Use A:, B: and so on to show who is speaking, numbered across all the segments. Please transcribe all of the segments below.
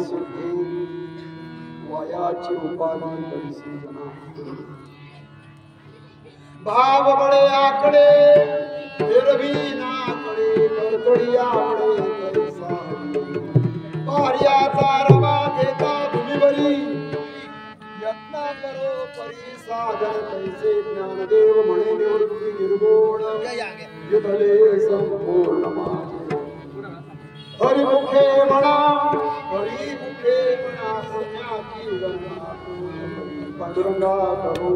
A: सिद्धी वायाची उपाधी कैसी जना भाव बळे आकडे फिरवी नाकडे कडकडी आवडे कैसा पार्याचा रवा घेता भूमीवरी यत्न करो परी साधन कैसे ज्ञानदेव म्हणे निवृत्ती निर्गुण युधले संपूर्ण माझे हरिमुखे म्हणा हरिमुखे म्हणा पुण्याची गंगा पांडुरंगा करो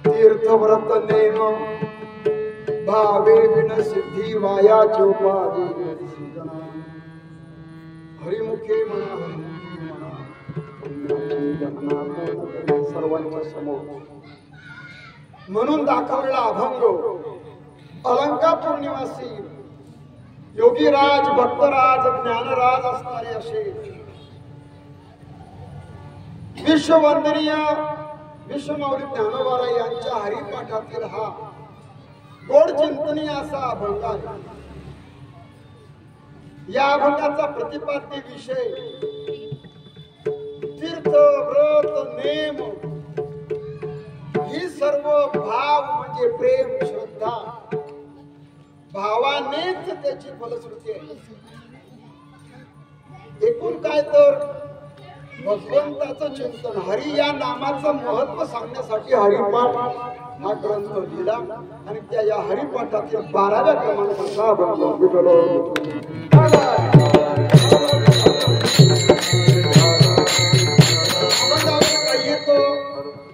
A: तीर्थव्रत नेम भावे विन सिद्धी वाया चोपादी हरिमुखे म्हणा सर्वांच्या समोर म्हणून दाखवलेला अभंग अलंकापूर निवासी योगीराज भक्तराज ज्ञानराज असणारे असे विश्ववंदनीय विश्वमौली ज्ञानोबा यांच्या हरिपाठातील हा गोड चिंतनीय असा अभंग आहे. या अभंगाचा प्रतिपाद्य विषय तीर्थ व्रत नेम ही सर्व भाव म्हणजे प्रेम श्रद्धा भावानेच त्याची फलश्रुती आहे. एकूण काय तर भगवंताचं चिंतन हरी या नामाचं महत्व सांगण्यासाठी हरिपाठ हा ग्रंथ लिहिला आणि त्या या हरिपाठातील 12व्या क्रमांकाचा अभंग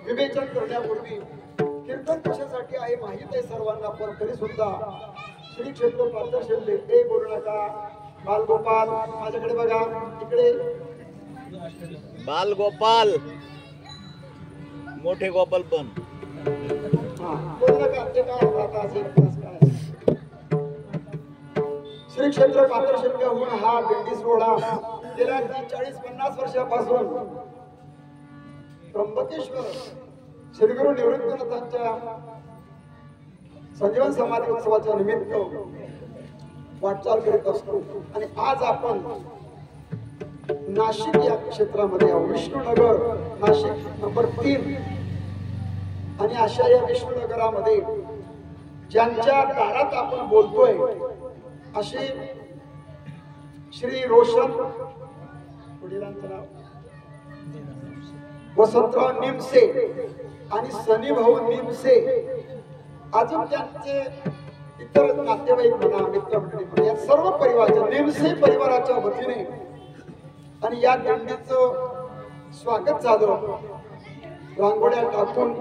A: विवेचन करण्यापूर्वी कीर्तन कशासाठी आहे माहित आहे सर्वांना, पण तरी सुद्धा श्री क्षेत्र पात्रशील लेटे बोलू नका. बालगोपाल माझ्याकडे बघा, इकडे
B: बालगोपाल मोठे गोपाल पण
A: श्री क्षेत्र पात्रशेलगावहून हा दिंडी सोहळा गेल्या 40-50 वर्षापासून त्र्यंबकेश्वर श्रीगुरु निवृत्तीनाथांच्या संजीवन समाधी उत्सवाच्या निमित्त वाटचाल करीत असतो. आणि आज आपण नाशिक या क्षेत्रामध्ये विष्णुनगर नाशिक नंबर 3 आणि अशा या विष्णुनगरामध्ये ज्यांच्या दारात आपण बोलतोय अशी श्री रोशन वडिलांचं नाव वसंतराव निमसे आणि सनीभाऊ निमसे, अजून त्यांचे इतर नातेवाईक म्हणा मित्रमंडळी म्हणा या सर्व परिवाराच्या निमसे परिवाराच्या वतीने आणि या दिंडीचं स्वागत झालं. रांगोळ्या टाकून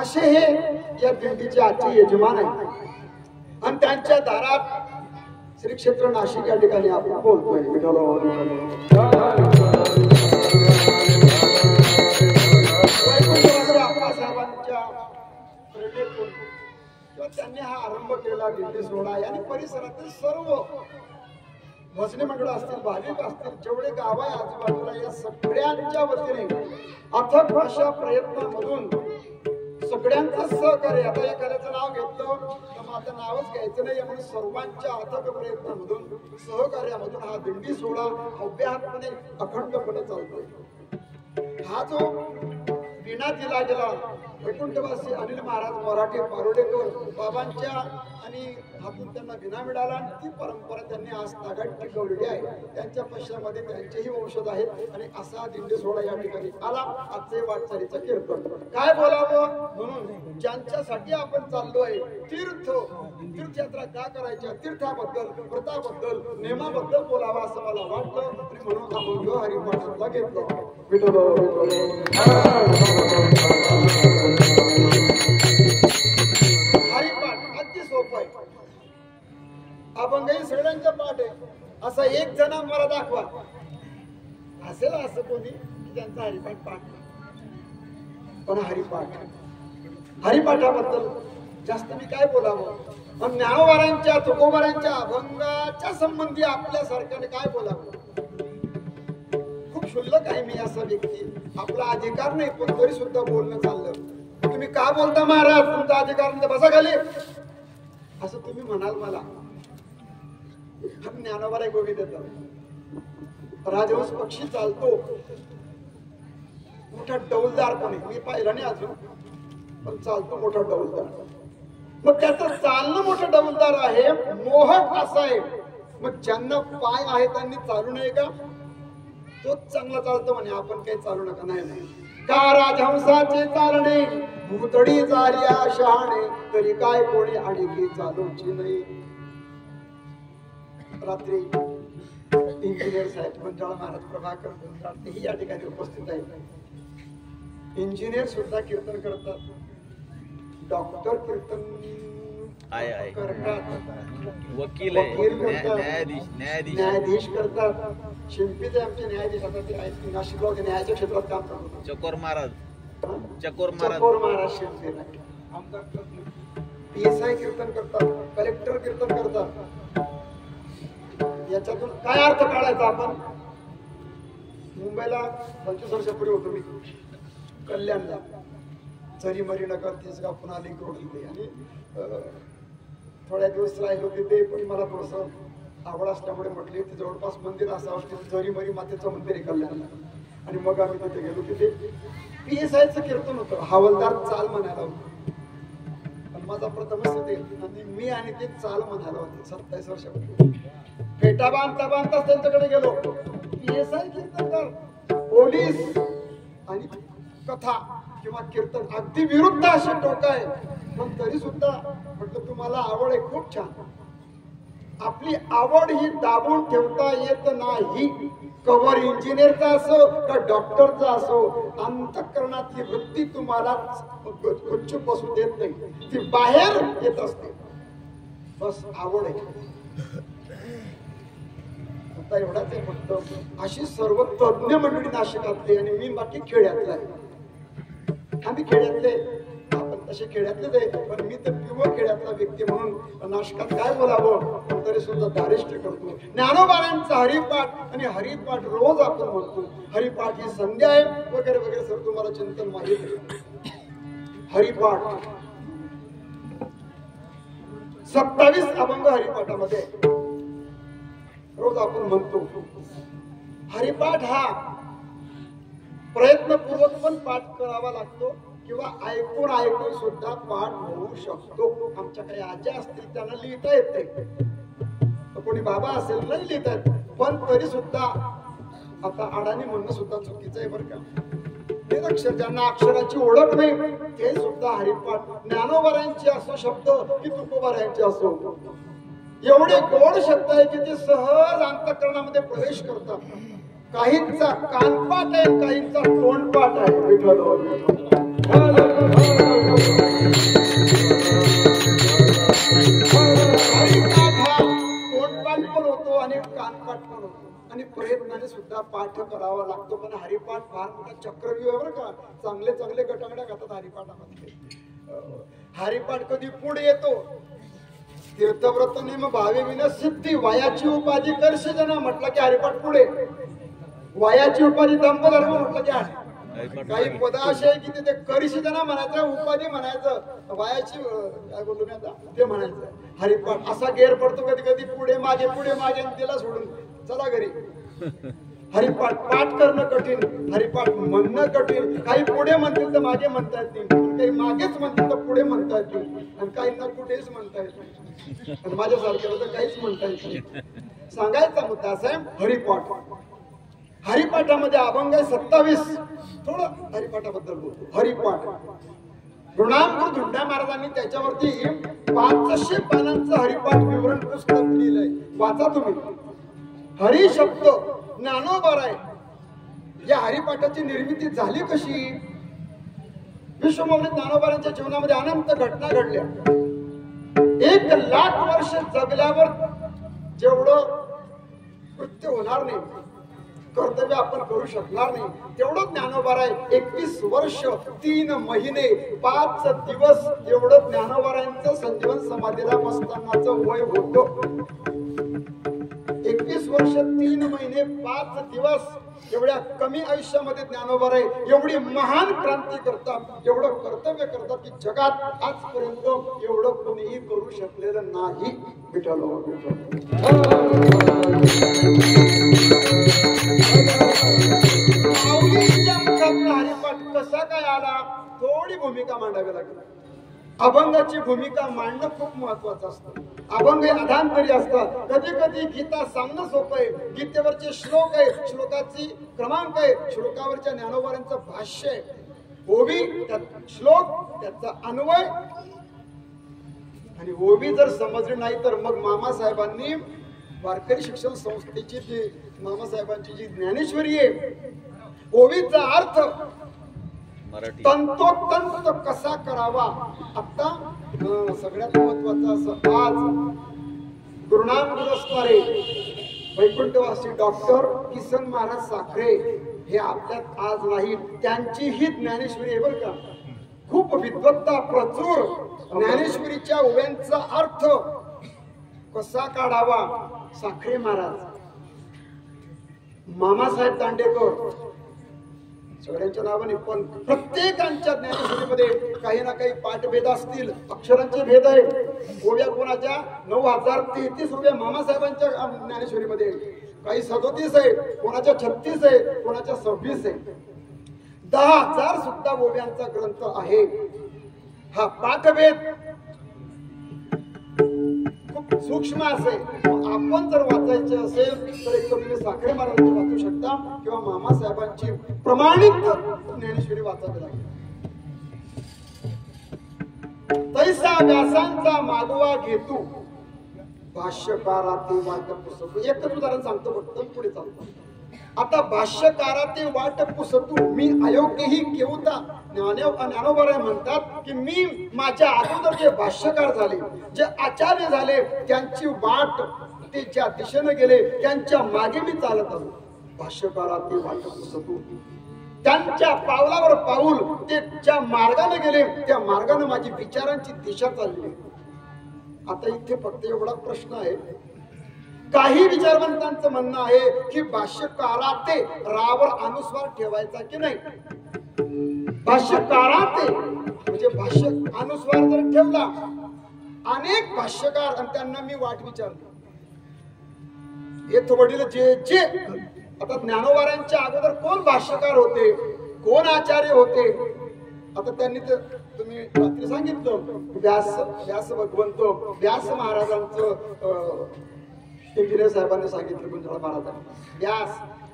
A: असे हे या दिंडीचे आजचे यजमान आहेत आणि त्यांच्या दारात श्री क्षेत्र नाशिक या ठिकाणी आपण बोलतोय. आप्पासाहेबांच्या प्रेरणेतून त्यांनी हा आरंभ केला दिंडी सोहळा आणि परिसरातील सर्व भजनी मंडळ असतील भाविक असतील जेवढे गाव आहे आजूबाजूला या सगळ्यांच्या वतीने अथक अशा प्रयत्नामधून सगळ्यांचं सहकार्य, आता एखाद्याचं नाव घेतलं तर मग आता नावच घ्यायचं नाही म्हणून सर्वांच्या अथक प्रयत्नामधून सहकार्यामधून हा दिंडी सोहळा अव्याहतपणे अखंडपणे चालतोय. हा जो विना दिला गेला वैकुंठवासी अनिल महाराज मराठे पारोडेकर बाबांच्या आणि हातून त्यांना विना मिळाला आणि ती परंपरा त्यांनी आज तागात टिकवलेली आहे. त्यांच्या पश्चामध्ये त्यांचेही वंशज आहेत आणि असा दिंडी सोहळा या ठिकाणी आला. आजचे वाटचालीचं कीर्तन काय बोलावं म्हणून ज्यांच्यासाठी आपण चाललोय तीर्थयात्रा का करायच्या तीर्थाबद्दल व्रताबद्दल नेमाबद्दल बोलावा असं मला वाटलं आणि म्हणून आपण हरिपाठाला घेतलं. विठोबा हरिपाठ अगदी सोपं आहे. अभंगही सगळ्यांच्या पाठ आहे. असा एक जण मला दाखवा असेल असं कोणी की त्यांचा हरिपाठ पाठ. पण हरिपाठाबद्दल जास्त मी काय बोलावं. ज्ञानोबारांच्या तुकोबारांच्या अभंगाच्या संबंधी आपल्या सारख्याने काय बोलावं. खूप क्षुल्लक आहे मी असा व्यक्ती. आपला अधिकार नाही पण तरी सुद्धा बोलणं चाललं. तुम्ही का बोलता महाराज तुमचा अधिकार नाही बसा खाली असं तुम्ही म्हणाल मला. ज्ञानोबाला गोविंद देतात. राजहंस पक्षी चालतो मोठा डौलदारपणे मी पाहिला नाही अजून पण चालतो मोठा डौलदार. मग त्याचं चालणं मोठं डौलदार आहे मोहक असं आहे. मग ज्यांना पाय आहे त्यांनी चालू नये का. तोच चांगला चालतो म्हणे आपण काही चालू नका. नाही का राजहंसाचे चालणे भूतडी चार्या शहाणे तरी काय कोणी आणखी चालूची नाही. रात्री इंजिनियर साहेब गुंजाळ महाराज प्रभाकर गुंजाळ तेही या ठिकाणी उपस्थित आहेत. इंजिनियर सुद्धा कीर्तन करतात. डॉक्टर कीर्तन करतात. वकील न्यायाधीश करतात. शिंपीचे आमचे न्यायाधीश आता ते आहेत नाशिकला न्यायाच्या क्षेत्रात काम करतात. चकोर महाराज शिंपी PSI कीर्तन करतात. कलेक्टर कीर्तन करतात. याच्यातून काय अर्थ काढायचा आपण. मुंबईला 25 वर्षापूर्वी होतो मी कल्याणला. चरीमरी नगर तिसगाव पुन्हा लिंक रोड इथे आणि थोड्या दिवस राहिलो तिथे. पण मला थोडस आवड असल्यामुळे म्हटले ते जवळपास मंदिर असावं तिथे चरीमरी मातेचं मंदिर आहे कल्याणला. आणि मग आम्ही तिथे गेलो. तिथे PSIचं कीर्तन होतं. हवालदार चाल म्हणायला होतं पण माझा प्रथमच तिथे आणि मी आणि ते चाल म्हणायला होते 27 वर्षापूर्वी. फेटा बांधताच त्यांच्याकडे गेलो. PSI कीर्तनकार पोलीस आणि कथा किंवा कीर्तन अगदी विरुद्ध असे टोक आहे. पण तरी सुद्धा म्हटलं तुम्हाला आवड आहे खूप छान. आपली आवड ही दाबून ठेवता येत नाही. कवर इंजिनियरचा असो का डॉक्टरचा असो अंतःकरणातली वृत्ती तुम्हाला गुच्छ बसू देत नाही. ती बाहेर येत असते. बस आवड आहे आता एवढाच आहे फक्त. अशी सर्व तज्ञ मंडळी नाशिकातले आणि मी बाकी खेड्यातला आहे. आम्ही खेड्यातले आपण तसे खेड्यातलेच आहे पण मी तर पिवळ खेड्यातला व्यक्ती म्हणून नाशिकात काय बोलावं तरी सुद्धा दारिष्ट्य करतो. ज्ञानोबारांचा हरिपाठ आणि हरिपाठ रोज आपण म्हणतो. हरिपाठ ही संध्या आहे वगैरे वगैरे सर तुम्हाला चिंतन माहित आहे. हरिपाठ 27 अभंग हरिपाठामध्ये रोज आपण म्हणतो. हरिपाठ हा प्रयत्नपूर्वक पण पाठ करावा लागतो किंवा ऐकून सुद्धा पाठ होऊ शकतो. आमच्याकडे आज्या असतील त्यांना लिहिता येत नाही. कोणी बाबा असेल नाही लिहिता येत. पण तरी सुद्धा आता अडाणी म्हणणं सुद्धा चुकीचं आहे बरं का. निरक्षर ज्यांना अक्षराची ओळख नाही ते सुद्धा हरिपाठ ज्ञानोबारांचे असो शब्द की तुकोबारांचे असो एवढे गोड शब्द आहे की ते सहज अंतःकरणामध्ये प्रवेश करतात. काहींचा कानपाठ आहे काहींचा तोंडपाठ आहे. हरिपाठ हा तोंडपाठ पण होतो आणि कानपाठ पण होतो आणि प्रयत्नाने सुद्धा पाठ करावा लागतो. पण हरिपाठ फार मोठा चक्रव्यूह बरं का. चांगले चांगले गटांगड्या घातात हरिपाठामध्ये. हरिपाठ कधी पुढे येतो तीर्थव्रत नेम भावे विना सिद्धी वयाची उपाधी करशे जना म्हटलं की हरिपाठ पुढे. वयाची उपाधी दंपधर्म म्हटलं की काही पद असे आहे की ते करिशी जना म्हणायचं उपाधी म्हणायचं वयाची काय बोलतो मी आता ते म्हणायचं. हरिपाठ असा गेर पडतो कधी कधी पुढे मागे तिला सोडून चला घरी. हरिपाठ पाठ करणं कठीण, हरिपाठ म्हणणं कठीण. काही पुढे म्हणतील तर मागे म्हणता येत नाही, काही मागेच म्हणतील तर पुढे म्हणता येत नाही, आणि काहींना कुठेच म्हणता येत नाही, आणि माझ्यासारख्याला तर काहीच म्हणता येत नाही. सांगायचा मुद्दा असा आहे, हरिपाठ. हरिपाठामध्ये अभंग आहे 27. थोडं हरिपाठाबद्दल बोलतो. हरिपाठ ऋणांकुर धुंडा महाराजांनी त्याच्यावरती 500 पानांचं हरिपाठ विवरण पुस्तक लिहिलंय, वाचा तुम्ही. हरी शब्द ज्ञानोबर आहे. या हरिपाठाची निर्मिती झाली कशी? विश्वमौली ज्ञानोबारांच्या जीवनामध्ये अनंत घटना घडल्या. 1,00,000 वर्ष जगल्यावर जेवढं कृत्य होणार नाही, कर्तव्य आपण करू शकणार नाही, तेवढं ज्ञानोबार आहे. 21 वर्ष 3 महिने 5 दिवस एवढं ज्ञानोबारांचं संजीवन समाधीला बसतानाचं वय होतं. 21 वर्ष 3 महिने 5 दिवस एवढ्या कमी आयुष्यामध्ये ज्ञानोबा आहे. एवढी महान क्रांती करतात, एवढं कर्तव्य करतात की जगात आजपर्यंत एवढं कोणीही करू शकलेलं नाही. हरिपाठ कसा काय आला, थोडी भूमिका मांडावी लागली. अभंगाची भूमिका मांडणं खूप महत्वाचं असतं. अभंग अधांतरी असतात. कधी कधी गीता सांगणं सोपं आहे. गीतेवरचे श्लोक आहे, श्लोकाची क्रमांक आहे, श्लोकावरच्या ज्ञानोबारांचं भाष्य आहे, ओवी त्यात श्लोक त्याचा अन्वय. आणि ओवी जर समजली नाही तर मग मामासाहेबांनी वारकरी शिक्षण संस्थेची जी मामासाहेबांची जी ज्ञानेश्वरी आहे, ओवीचा अर्थ तंतोतंत कसा करावा. आता सगळ्यात महत्वाचं असं, आज गुरुनाम असणारे वैकुंठवासी डॉक्टर किसन महाराज साखरे हे आपल्यात आज नाही, त्यांची ही ज्ञानेश्वरी आहे बरं का. खूप विद्वत्ता प्रचूर ज्ञानेश्वरीच्या ओव्यांचा अर्थ कसा काढावा. साखरे महाराज, मामासाहेब दांडेकर, सगळ्यांच्या नावाने, पण प्रत्येकांच्या ज्ञानेश्वरीमध्ये काही ना काही पाठभेद असतील, अक्षरांचे भेद आहे. ओव्या कोणाच्या 9,033 ओव्या मामासाहेबांच्या ज्ञानेश्वरीमध्ये, काही 37 आहे, कोणाच्या 36 आहे, कोणाच्या 26 आहे. 10,000 सुद्धा ओव्यांचा ग्रंथ आहे. हा पाठभेद खूप सूक्ष्म असेल. आपण जर वाचायचे असेल तर एक तर तुम्ही साखरे महाराजांची वाचू शकता किंवा मामासाहेबांची प्रमाणित ज्ञानेश्वरी वाचावी लागेल. तैसा व्यासांचा मागोवा घेतो भाष्यकाराते वाट पुसतू. एकच उदाहरण सांगतो फक्त, पुढे चालतो. आता भाष्यकाराते वाट पुसतू मी अयोग्य ही केवता. ज्ञानोबा म्हणतात की मी माझ्या अगोदर जे भाष्यकार झाले, जे आचार्य झाले, त्यांची वाट, ते ज्या दिशेने गेले त्यांच्या मागे मी चालत आलो. भाष्यकाराते वाट पुसतू, त्यांच्या पावलावर पाऊल ते ज्या मार्गाने गेले त्या मार्गाने माझी विचारांची दिशा चालली. आता इथे फक्त एवढा प्रश्न आहे, काही विचारवंतांचं म्हणणं आहे की भाष्यकाराते रावर अनुस्वार ठेवायचा की नाही. भाष्यकाराते म्हणजे भाष्य अनुस्वार जर ठेवला, अनेक भाष्यकार, आणि त्यांना मी वाट विचारतो, हे वडील जे जे आता ज्ञानोबारांच्या अगोदर कोण भाष्यकार होते, कोण आचार्य होते. आता त्यांनी तर तुम्ही रात्री सांगितलं, व्यास भगवंत, व्यास महाराजांचं इंजिनियर साहेबांनी सांगितलं, गुंजराळ महाराजांनी.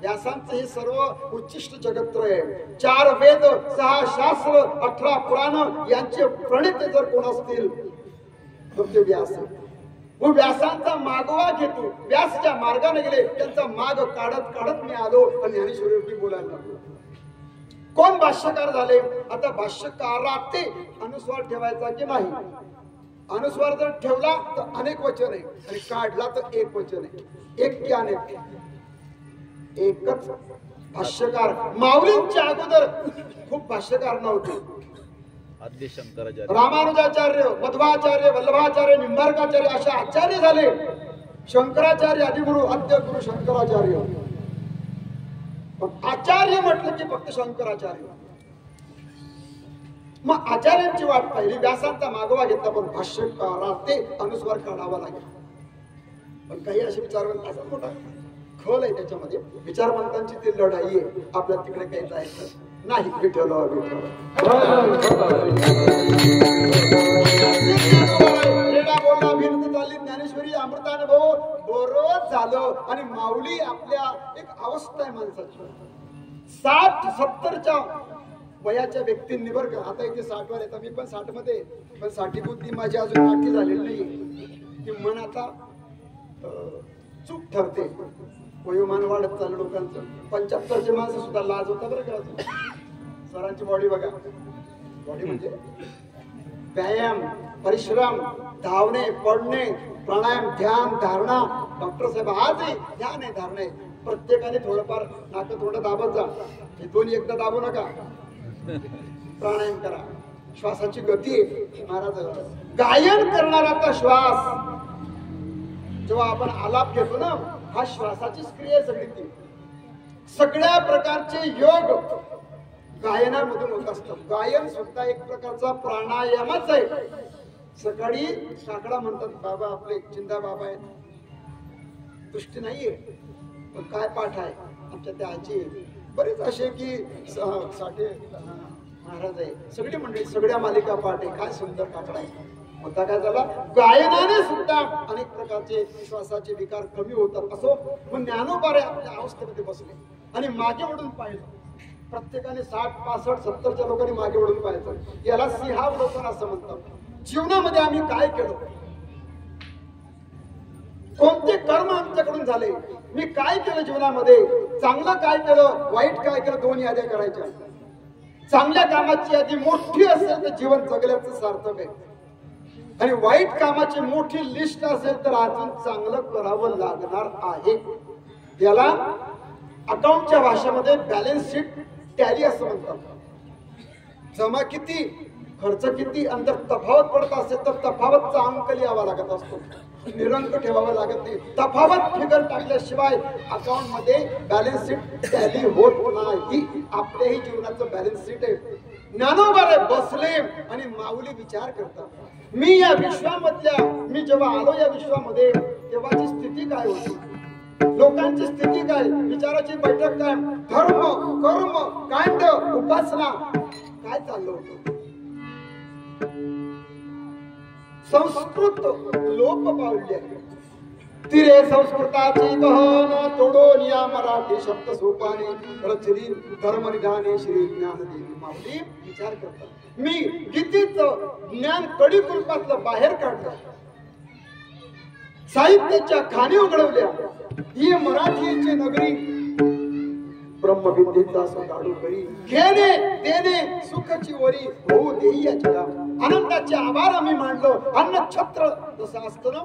A: व्यासांचं हे सर्व उच्चिष्ट जगत्र आहे. 4 वेद, 6 शास्त्र, 18 पुराण यांचे प्रणेते जर कोण असतील तर ते व्यास. मग व्यासांचा मागोवा घेतो, व्यासच्या मार्गाने गेले, त्यांचा माग काढत काढत मी आलो आणि ज्ञानेश्वरीवरती बोलायला लागलो. कोण भाष्यकार झाले. आता भाष्यकाराते अनुस्वार ठेवायचा की नाही. अनुस्वार जर ठेवला तर अनेक वचन आहे, आणि काढला तर एक वचन आहे. एक की अनेक, एकच भाष्यकार. माऊलींच्या अगोदर खूप भाष्यकार नव्हते.
B: आद्य शंकराचार्य,
A: रामानुजाचार्य, मध्वाचार्य, वल्लभाचार्य, निंबार्काचार्य असे आचार्य झाले. शंकराचार्य अधिगुरु, आद्य गुरु शंकराचार्य. पण आचार्य म्हटलं की फक्त शंकराचार्य. मग आचार्यांची वाट पाहिली, व्यासांचा मागोवा घेतला, पण भाष्यकाराते अनुस्वार काढावा लागेल. पण काही असे विचारवंत असं मोठा खोल आहे त्याच्यामध्ये. विचारवंतांची ती लढाई आहे. आपल्याला तिकडे काही जायचं नाही. विठ्ठल बोलला भिंत चालली ज्ञानेश्वरी अमृतानुभव बरोच झालं. आणि माऊली आपल्या एक अवस्था आहे माणसाची. 60-70च्या वयाच्या व्यक्तींनी बरं का, आता इथे 60 वर येतात, मी पण 60 मध्ये, पण 60 बुद्धी माझी अजून नाट्य झालेली नाही की मन आता चूक ठरते. वयोमान वाढत चाललं लोकांचं. 75चे माणसं सुद्धा लाज होता बरं का अजून. सरांची बॉडी बघा. बॉडी म्हणजे व्यायाम, परिश्रम, धावणे, पडणे, प्राणायाम, ध्यान, धारणा. डॉक्टर साहेब आजही ध्यान आहे, धारणा आहे. प्रत्येकाने थोडंफार नाक थोडं दाबत जा. हे दोन्ही एकदा दाबू नका. प्राणायाम करा. श्वासाची गती आहे. महाराज गायन करणारा श्वास जेव्हा आपण आलाप घेतो ना, हा श्वासाचीच क्रिया आहे सगळी ती. सगळ्या प्रकारचे योग गायनामधून होत असतात. गायन सुद्धा एक प्रकारचा प्राणायामच आहे. सकाळी काकडा म्हणतात, बाबा आपले चिंदा बाबा आहेत, दृष्टी नाहीये पण काय पाठ आहे आमच्या त्या आजी. बरेच असे की साठे महाराज आहे, सगळी मंडळी, सगळ्या मालिका पाठ आहे. काय सुंदर काकडा आहे. मुद्दा काय झाला, गायनाने सुद्धा अनेक प्रकारचे श्वासाचे विकार कमी होतात. असो मग ज्ञानोबा आपल्या अवस्थेमध्ये बसले आणि मागे वळून पाहिलं. प्रत्येकाने 60, 65, 70च्या लोकांनी मागे वळून पाहायचं. याला सिंहावलोकन असं म्हणतात. जीवनामध्ये आम्ही काय केलं, कोणते कर्म आमच्याकडून झाले, मी काय केलं जीवनामध्ये, चांगलं काय केलं, वाईट काय केलं, दोन याद्या करायच्या. चांगल्या कामाची यादी मोठी असेल तर जीवन जगल्याचं सार्थक आहे, आणि वाईट कामाची मोठी लिस्ट असेल तर अजून चांगलं करावं लागणार आहे. याला अकाउंटच्या भाषेमध्ये बॅलन्स शीट टॅली असं म्हणतात. जमा किती, खर्च किती, अंतर तफावत पडत असेल तर तफावतचा अंक लिहावा लागत असतो. निरंक ठेवावं लागत नाही. तफावत फिगर टाकल्याशिवाय अकाउंट मध्ये बॅलन्स शीट टॅली होत नाही. आपल्याही जीवनाचं बॅलन्स शीट आहे. ज्ञानोबा बसले आणि माऊली विचार करतात. मी या विश्वामधल्या, मी जेव्हा आलो या विश्वामध्ये तेव्हाची स्थिती काय होती, लोकांची स्थिती काय, विचाराची बैठक काय, धर्म, कर्म, कांड, उपासना काय चाललं होतं. संस्कृत लोप पावले. तिरे संस्कृताची गहन तोडून या मराठी शब्द सोपाने रचली धर्मनिधाने श्री ज्ञानदेवी. माऊली विचार करतात. मी गीतेचं ज्ञान कडी कुलपातलं बाहेर काढलं, साहित्याच्या खाणी उघडवल्या. ही मराठीची नगरी ब्रह्मविद्येचा काढू करी, घेणे देणे सुखाची वरी होऊ देई या जगा. आनंदाचे आभार आम्ही मांडलो. अन्न छत्र जसं असतं ना,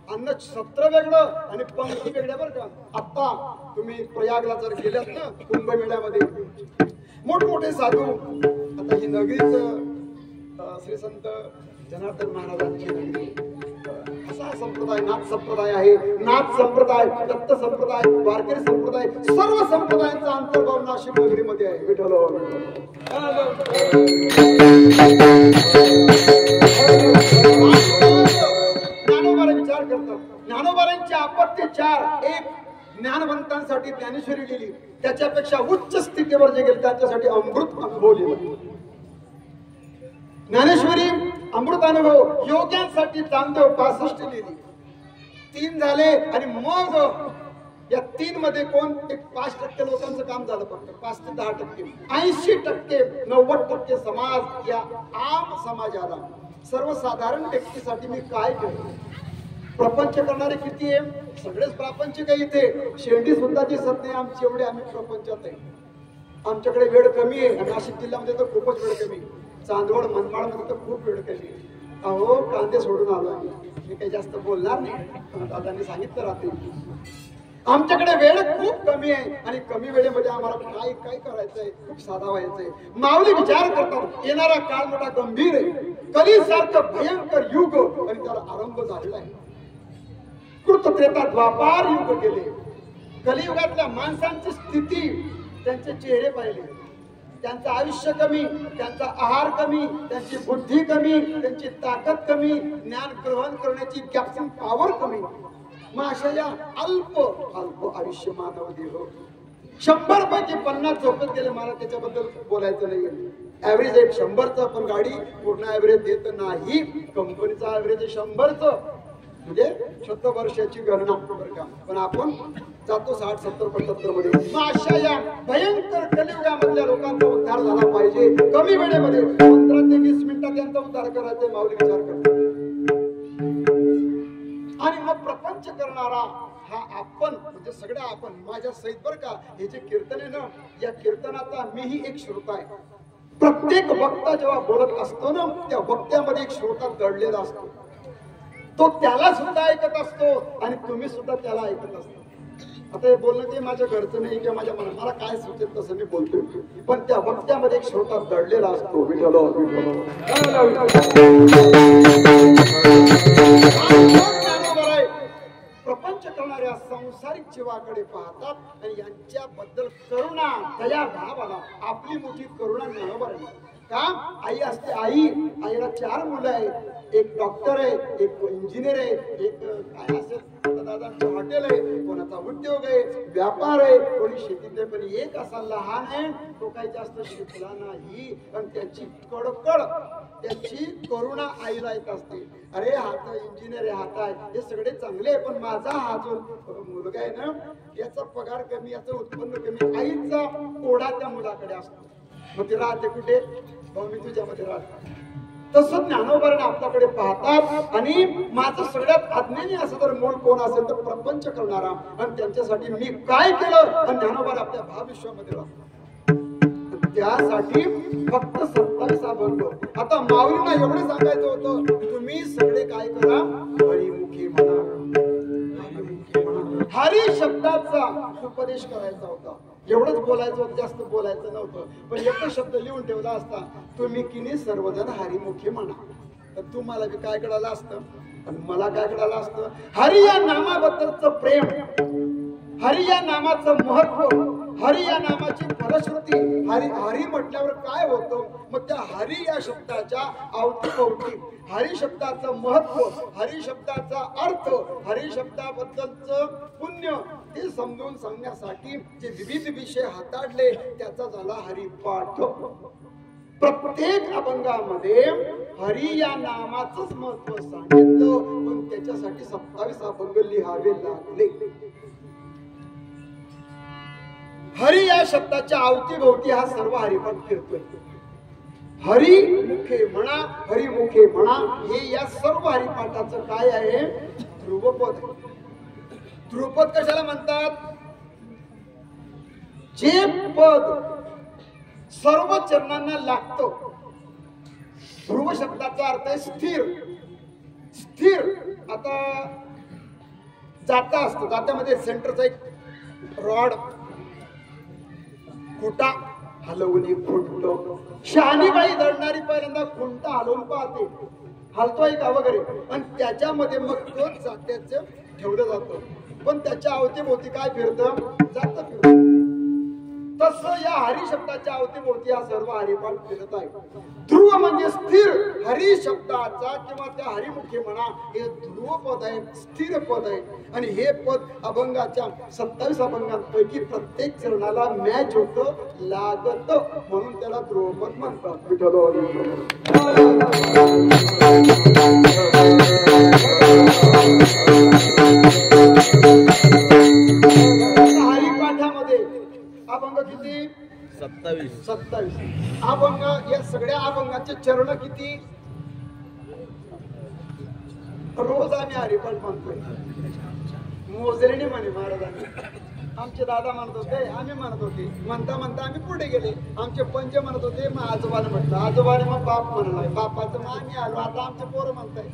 A: अन्न छत्र वेगळं आणि पंक्ती वेगळ्या बरं का. आता तुम्ही प्रयागला जर गेलात ना, कुंभमेळ्यामध्ये मोठमोठे साधू, आता ही नगरीच श्री संत जनार्दन महाराजांची नगरी. असा संप्रदाय नाथ संप्रदाय आहे. नाथ संप्रदाय, दत्त संप्रदाय, वारकरी संप्रदाय, सर्व संप्रदायांचा अंतर्भाव नाशिक नगरीमध्ये आहे. विठ्ठल ज्ञानोबाला विचार करतात. ज्ञानोबांची आपत्ती 4. एक, ज्ञानवंतांसाठी ज्ञानेश्वरी लिहिली, त्याच्यापेक्षा उच्च स्थितीवर जे गेले त्यांच्यासाठी अमृत अनुभव लिहिला. ज्ञानेश्वरी अमृतानुभव योग्यांसाठी चांदव 65 लिहिली. 3 झाले. आणि मग या 3 मध्ये कोण, एक 5% लोकांचं काम झालं. फक्त 5 ते 10%, 80%, 90% समाज, या आम समाजाला, सर्वसाधारण व्यक्तीसाठी मी काय केलं. प्रपंच करणारे किती आहे, सगळेच प्रापंचिक आहे. इथे शेंडी सुद्धा दिसत नाही आमची, एवढे आम्ही प्रपंचात आहे. आमच्याकडे वेळ कमी आहे. नाशिक जिल्ह्यामध्ये तर खूपच वेळ कमी, चांदवड मनमाड मध्ये तर खूप वेळ कमी. अहो कांदे सोडून आलो आम्ही. मी काही जास्त बोलणार नाही, दादांनी सांगितलं रात्री. आमच्याकडे वेळ खूप कमी आहे आणि कमी वेळेमध्ये आम्हाला काय काय करायचंय, खूप साधा व्हायचंय. माऊली विचार करतात. येणारा काळ मोठा गंभीर आहे. कलीसारखं भयंकर युग आणि त्याला आरंभ झालेला आहे. कृत त्रेता द्वापार युग गेले. कलियुगातल्या माणसांची स्थिती, त्यांचे चेहरे पाहिले, त्यांचं आयुष्य कमी, त्यांचा आहार कमी, त्यांची बुद्धी कमी, त्यांची ताकद कमी, ज्ञान ग्रहण करण्याची कॅप्सिंग पॉवर कमी. मग अशा या अल्प अल्प आयुष्य मानव देह 100 पैकी 50 झोपत गेले. मला त्याच्याबद्दल बोलायचं नाही. ऍव्हरेज आहे 100चं, पण गाडी पूर्ण ऍव्हरेज देत नाही. कंपनीचा ऍव्हरेज आहे 100चं, म्हणजे 100 वर्षाची गणना बरं का. पण आपण जातो 60, 70, 75 मध्ये. मग अशा या भयंकर कलियुगामधल्या लोकांचा उद्धार झाला पाहिजे. कमी वेळेमध्ये 15 ते 20 मिनिटात त्यांचा उद्धार करायचा माऊली विचार करतो. आणि मग प्रपंच करणारा हा आपण, म्हणजे सगळ्या आपण माझ्या सहित बरं का. हे जे कीर्तन आहे ना, या कीर्तनाचा मीही एक श्रोता आहे. प्रत्येक वक्ता जेव्हा बोलत असतो ना, त्या वक्त्यामध्ये एक श्रोता दडलेला असतो. तो त्याला सुद्धा ऐकत असतो आणि तुम्ही सुद्धा त्याला ऐकत असतो. आता हे बोलणं ते माझ्या घरचं नाही किंवा माझ्या मनात मला काय सुचेल तसं मी बोलतोय, पण त्या वक्त्यामध्ये एक श्रोता दडलेला असतो. विठ्ठल प्रपंच करणाऱ्या संसारिक जीवाकडे पाहतात आणि यांच्याबद्दल करुणा दया भाव आला. आपली मोठी करुणा ज्ञानोबा आहे. का आई असते, आईला 4 मुलं आहेत. एक डॉक्टर आहे, एक इंजिनियर आहे, एक काय असेल दादांचं हॉटेल आहे, कोणाचा उद्योग आहे, व्यापार आहे, कोणी शेतीत आहे. पण एक असा लहान आहे, तो काही जास्त शिकला नाही. पण त्याची कडकड, त्याची करुणा आईला येत असते. अरे हा तर इंजिनियर आहे, हात आहे, हे सगळे चांगले आहे, पण माझा हा जो मुलगा आहे ना, याचा पगार कमी, याचं उत्पन्न कमी. आईचा ओढा त्या मुलाकडे असतो. मग ते राहते कुठे? मी तुझ्यामध्ये राहतो. तसं ज्ञानोबाने आपल्याकडे पाहतात. आणि माझं सगळ्यात अज्ञानी असं जर मूळ कोण असेल तर प्रपंच करणारा. आणि त्यांच्यासाठी मी काय केलं, आणि ज्ञानोबाने आपल्या भावविश्वामध्ये राहतो. त्यासाठी फक्त 27 अभंग. आता माऊलींना एवढं सांगायचं होतं, तुम्ही सगळे काय करा, हरिमुखी म्हणा. हरी शब्दाचा उपदेश करायचा होता. एवढंच बोलायचं होतं, जास्त बोलायचं नव्हतं. पण एकच शब्द लिहून ठेवला असता, तुम्ही किनी सर्वजण हरिमुखी म्हणा. तर तुम्हाला बी काय कळालं असतं आणि मला काय कळालं असतं. हरी या नामाबद्दलचं प्रेम, हरी या नामाचं महत्व, हरी या नामाची फलश्रुती. हरी म्हटल्यावर काय होतं, मग त्या हरी या शब्दाच्या अवतीभोवती हरी शब्दाचं महत्व, हरी शब्दाचा अर्थ, हरी शब्दाबद्दलचं पुण्य हे समजून सांगण्यासाठी जे विविध विषय हाताळले त्याचा झाला हरिपाठ. प्रत्येक अभंगामध्ये हरी या नामाचंच महत्व सांगितलं, पण त्याच्यासाठी 27 अभंग लिहावे लागले. हरी या शब्दाच्या अवतीभोवती हा सर्व हरिपाठ फिरतोय. हरी मुखे म्हणा, हरी मुखे म्हणा, हे या सर्व हरिपाठाचं काय आहे, ध्रुवपद. ध्रुवपद कशाला म्हणतात? जे पद सर्व चरणांना लागतो. ध्रुव शब्दाचा अर्थ आहे स्थिर. स्थिर. आता जाता असतो, जात्यामध्ये सेंटरचा एक रॉड, खुटा हलवून खुंटतो. शहाणी बाई दळणारी पहिल्यांदा खुंटा हलवून पाहते, हलतोय का वगैरे, आणि त्याच्यामध्ये मग तो जात्याचं ठेवलं जातं. पण त्याच्या अवतीभोवती काय फिरतं, जातं फिरतं. तसं या हरी शब्दाच्या अवतीभोवती हा सर्व हरिपाठ फिरत आहे. ध्रुव म्हणजे स्थिर. हरी शब्दाचा किंवा त्या हरिमुखी म्हणा, हे ध्रुव पद आहे, स्थिर पद आहे. आणि हे पद अभंगाच्या 27 अभंगांपैकी प्रत्येक चरणाला मॅच होतं, लागत, म्हणून त्याला ध्रुवपद म्हणतात. हरिपाठामध्ये अभंग किती? 27. अभंग, या सगळ्या अभंगाचे चरण किती? रोज आम्ही हरिपाठ म्हणतोय. मोजलेने म्हणे महाराजांनी. आमचे दादा म्हणत होते, आम्ही म्हणत होते. म्हणता म्हणता आम्ही पुढे गेले. आमचे पंच म्हणत होते, मग आजोबाने म्हटलं, आजोबाने मग बाप म्हणालाय, बापाचं मग आम्ही आलो. आता आमचे पोरं म्हणताय.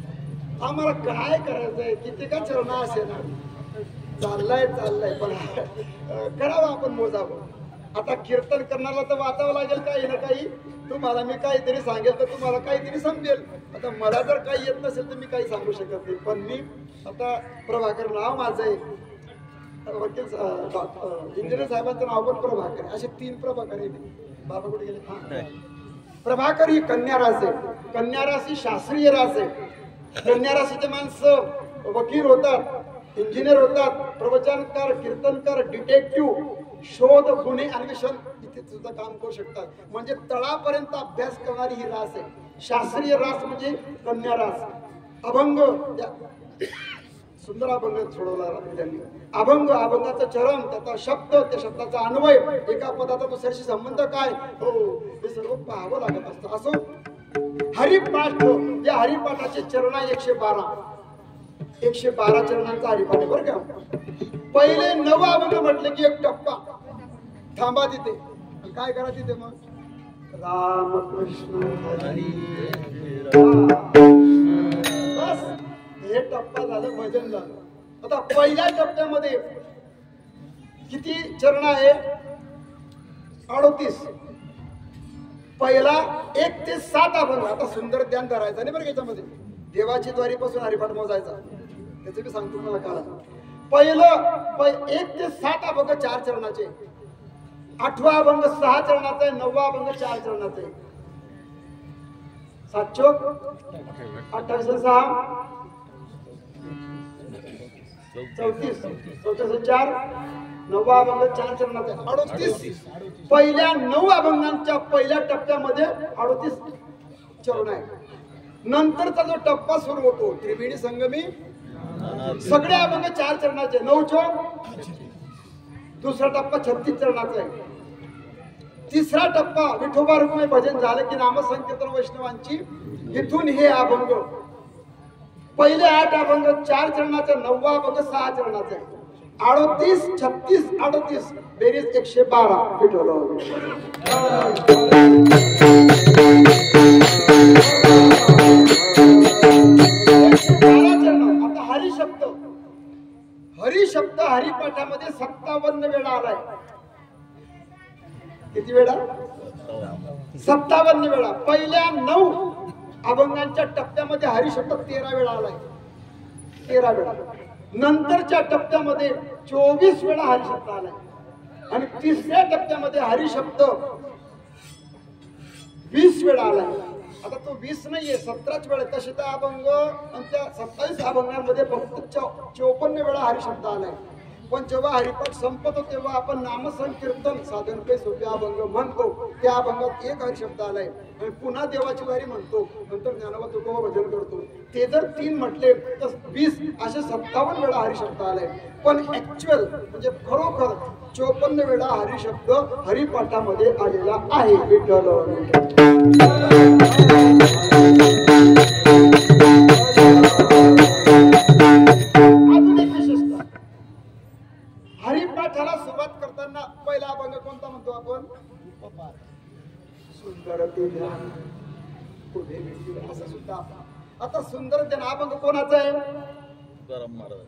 A: आम्हाला काय करायचंय, किती का चरण असे ना, चाललाय पण करावं आपण, मोजावं. आता कीर्तन करण्याला तर वाचावं लागेल काही ना काही. तुम्हाला मी काहीतरी सांगेल तर तुम्हाला काहीतरी समजेल. आता मला जर काही येत नसेल तर मी काही सांगू शकत नाही. पण मी आता प्रभाकर नाव माझं आहे, वकील इंजिनियर साहेबांचं नाव पण प्रभाकर आहे. असे 3 प्रभाकर आहेत. बाबा कुठे गेले? प्रभाकर ही कन्या रास आहे. कन्या रास ही शास्त्रीय रास आहे. कन्या राशीचे माणसं वकील होतात, इंजिनियर होतात, प्रवचनकार, कीर्तनकार, डिटेक्टिव्ह, शोध गुन्हे अन्वेषण इथे सुद्धा काम करू शकतात. म्हणजे तळापर्यंत अभ्यास करणारी ही रास आहे. शास्त्रीय रास म्हणजे कन्या रास. अभंग, सुंदर अभंग सोडवला त्यांनी. अभंग, अभंगाचं चरण, त्याचा शब्द, त्या शब्दाचा अन्वय, एका पदाचा दुसऱ्याशी संबंध काय, हो हे सर्व पाहावं लागत असतं. असो हरिपाठ, या हरिपाठाचे चरण 112 चरणांचा हरिपाठ आहे बरं का. पहिले 9 अभंग म्हटले की एक टप्पा थांबा तिथे. काय करा तिथे मग, राम कृष्ण हरी, बस हे टप्पा झालं, भजन झालं. आता पहिल्या टप्प्यामध्ये किती चरण आहे, 38. पहिला 1 ते 7 अभंग. आता सुंदर ध्यान धरायचं नाही बरं याच्यामध्ये, देवाची द्वारीपासून हरिपाठ मोजायचा, त्याचं मी सांगतो मला कारण. पहिलं 1 ते 7 अभंग 4 चरणाचे, 8वा अभंग 6 चरणाचा आहे, 9वा अभंग 4 चरणाचा आहे. 7 चोक 28 6 34, 34 4, 9वा अभंग 4 चरणाचा आहे, 38. पहिल्या 9 अभंगांच्या पहिल्या टप्प्यामध्ये 38 चरण आहे. नंतरचा जो टप्पा सुरू होतो त्रिवेणी संगमी, सगळे अभंग 4 चरणाचे, 9 चोक. दुसरा टप्पा 36 चरणाचा आहे. तिसरा टप्पा विठोबा रुक्मिणी भजन झालं की नामसंकीर्तन वैष्णवांची, इथून हे अभंग. पहिले 8 अभंग 4 चरणाचे, 9वा अभंग 6 चरणाचे, 38, 36, 38 बेरीज 112. विठोबा आता हरिशब्द, हरिशब्द हरिपाठामध्ये 57 वेळा आलाय. किती वेळा, 57 वेळा. पहिल्या 9 अभंगांच्या टप्प्यामध्ये हरिशब्द 13 वेळा आलाय, 13 वेळा. नंतरच्या टप्प्यामध्ये 24 वेळा हरिशब्द आलाय. आणि तिसऱ्या टप्प्यामध्ये हरिशब्द 20 वेळा आलाय. आता तो 20 नाहीये, 17च वेळा. तसे त्या अभंग आणि त्या 27 अभंगांमध्ये फक्त 54 वेळा हरिशब्द आलाय. पण जेव्हा हरिपाठ संपतो तेव्हा आपण नामसंकीर्तन साधन पे सोपे अभंग म्हणतो, त्या अभंगात 1 हरिशब्द आलाय. आणि पुन्हा देवाची वारी म्हणतो, नंतर ज्ञानोबा तुकोबा भजन करतो. ते जर 3 म्हटले तर 20 असे 57 वेळा हरिशब्द आलाय. पण ऍक्च्युअल म्हणजे खरोखर 54 वेळा हरिशब्द हरिपाठामध्ये आलेला आहे. विठ्ठल अजून एक विशेषता, हरिपाठाला सुरुवात करताना पहिला अभंग कोणता म्हणतो आपण, सुंदर ते ध्यान पुढे भेटले, असं सुद्धा. आता सुंदर ध्यान अभंग कोणाचा आहे,
B: तुकाराम महाराज.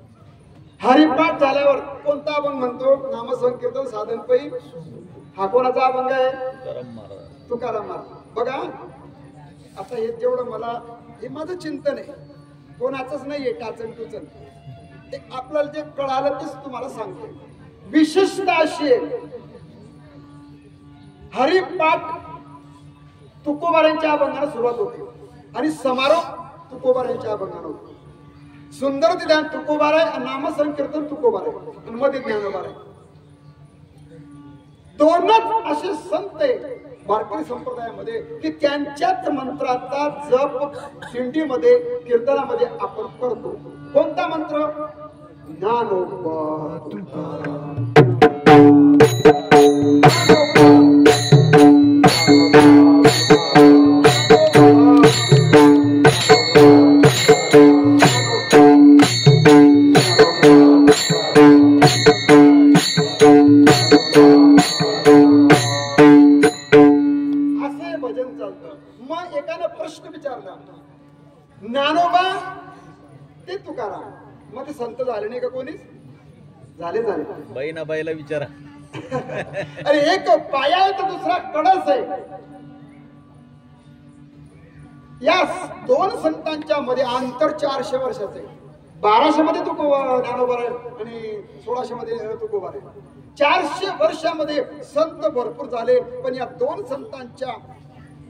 A: हरिपाठ झाल्यावर कोणता अभंग म्हणतो, नामसंकीर्तन साधन पै, हा कोणाचा अभंग आहे,
B: तुकाराम महाराज.
A: तुकाराम महाराज. बघा आता हे जेवढं मला, हे माझं चिंतन आहे, कोणाचंच नाहीये टाचन टुचन. ते आपल्याला जे कळालं तेच तुम्हाला सांगतो. विशेषता अशी आहे, हरिपाठ तुकोबारांच्या अभंगाने सुरुवात होते आणि समारोप तुकोबारांच्या अभंगाने होतो. सुंदर ते ध्यान तुकोबार आहे, नामसंकीर्तन तुकोबार आहे, आणि मध्ये ज्ञानोबार आहे. दोनच असे संत आहे भारतीय संप्रदायामध्ये की त्यांच्याच मंत्राचा जप दिंडीमध्ये कीर्तनामध्ये आपण करतो. कोणता मंत्र, ज्ञानोबा तुकाराम. असे भजन चालतं. मग एकाने प्रश्न विचारला, ज्ञानोबा ते तुकाराम, मग ते संत झाले नाही का कोणीच, झाले झाले.
B: बाईना बाईला विचारा.
A: अरे एक पाया आहे तर दुसरा कळस आहे. या 2 संतांच्या मध्ये अंतर 400 वर्षाचं आहे. 1200 मध्ये ज्ञानोबा आहे आणि 1600 मध्ये तुकोबा आहे. 400 वर्षामध्ये संत भरपूर झाले, पण या 2 संतांच्या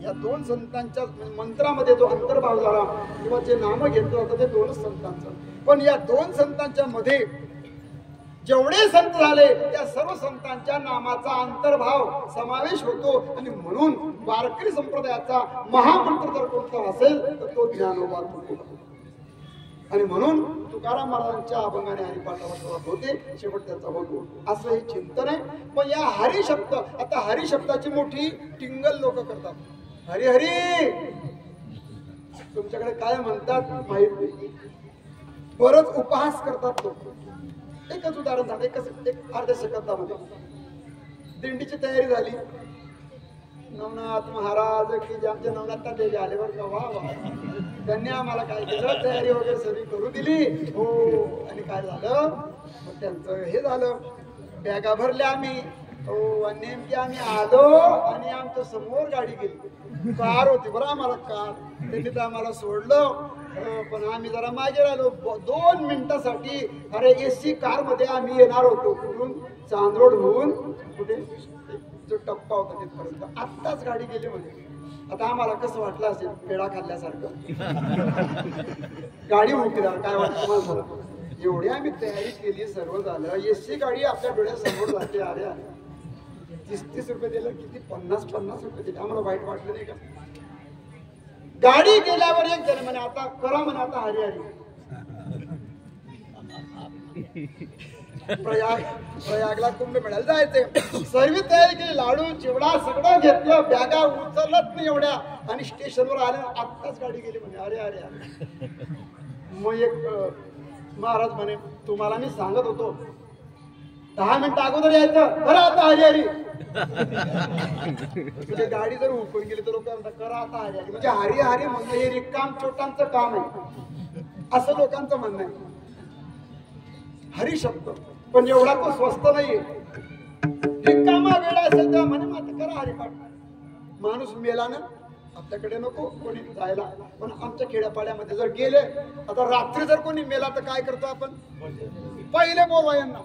A: या दोन संतांच्या मंत्रामध्ये जो अंतर्भाव झाला किंवा जे नाम घेतलं होतं ते दोनच संतांचं. पण या दोन संतांच्या मध्ये जेवढे संत झाले त्या सर्व संतांच्या नामाचा अंतर्भाव समावेश होतो. आणि म्हणून वारकरी संप्रदायाचा महामंत्र जर कोणता असेल तर तो ज्ञानोबा तुकोबा. आणि म्हणून तुकाराम महाराजांच्या अभंगाने हरिपाठाला सुरुवात होते, शेवट त्याचा होतो, असं हे चिंतन आहे. पण या हरी शब्द, आता हरी शब्दाची मोठी टिंगल लोक करतात. हरी हरी तुमच्याकडे काय म्हणतात माहित नाही, बरच उपहास करतात लोक. एकच उदाहरण झालं, एक अर्ध्या सेकंदामध्ये दिंडीची तयारी झाली. नवनाथ महाराज की आमच्या नवनाथ देवी आले बरं का, वा वा. त्यांनी आम्हाला काय केलं, तयारी वगैरे सगळी करू दिली. हो, आणि काय झालं मग त्यांचं हे झालं, बॅगा भरल्या आम्ही. हो, आणि नेमकी आम्ही आलो आणि आमच्या समोर गाडी गेली. कार होती बरं आम्हाला, कार. त्यांनी तर आम्हाला सोडलं. पण आम्ही जरा मागे राहिलो 2 मिनिटासाठी. अरे एसी कार मध्ये आम्ही येणार होतो, कुठून चांदरोड होऊन कुठे जो टप्पा होता तिथपर्यंत. आत्ताच गाडी गेली म्हणजे. आता आम्हाला कसं वाटलं असेल, पेढा खाल्ल्यासारखं. गाडी उठणार काय वाटतं मला. एवढी आम्ही तयारी केली, सर्व झालं, एसी गाडी आपल्या डोळ्यासमोर जाते. अरे अरे 30-30 रुपये दिलं, किती 50-50 रुपये दिले. आम्हाला वाईट वाटलं नाही का. गाडी गेल्यावर एक जण म्हणे आता करा म्हणे, आता हरी हरी. प्रयागला कुंभमेळ्याला जायचे, सर्व तयारी केली, लाडू चिवडा सगळं घेतलं, बॅगा उचलत नाही एवढ्या. आणि स्टेशनवर आले, आत्ताच गाडी गेली म्हणे. अरे अरे अरे. मग एक महाराज म्हणे, तुम्हाला मी सांगत होतो 10 मिनिटं अगोदर यायचं, बरं आता हरी हरी. म्हणजे गाडी जर उकळून गेली तर लोक करा आता हरी हरी. म्हणजे हरी हरी म्हणणं हे रिकाम चोटांचं काम आहे, असं लोकांचं म्हणणं आहे. हरी शब्द पण एवढा तो स्वस्त नाहीये. रिकामा वेळ असेल तेव्हा म्हणे मात्र करा हरिपाठ. माणूस मेला ना, आपल्याकडे नको कोणी जायला. पण आमच्या खेड्यापाड्यामध्ये जर गेले, आता रात्री जर कोणी मेला तर काय करतो आपण, पहिले बोलवा यांना.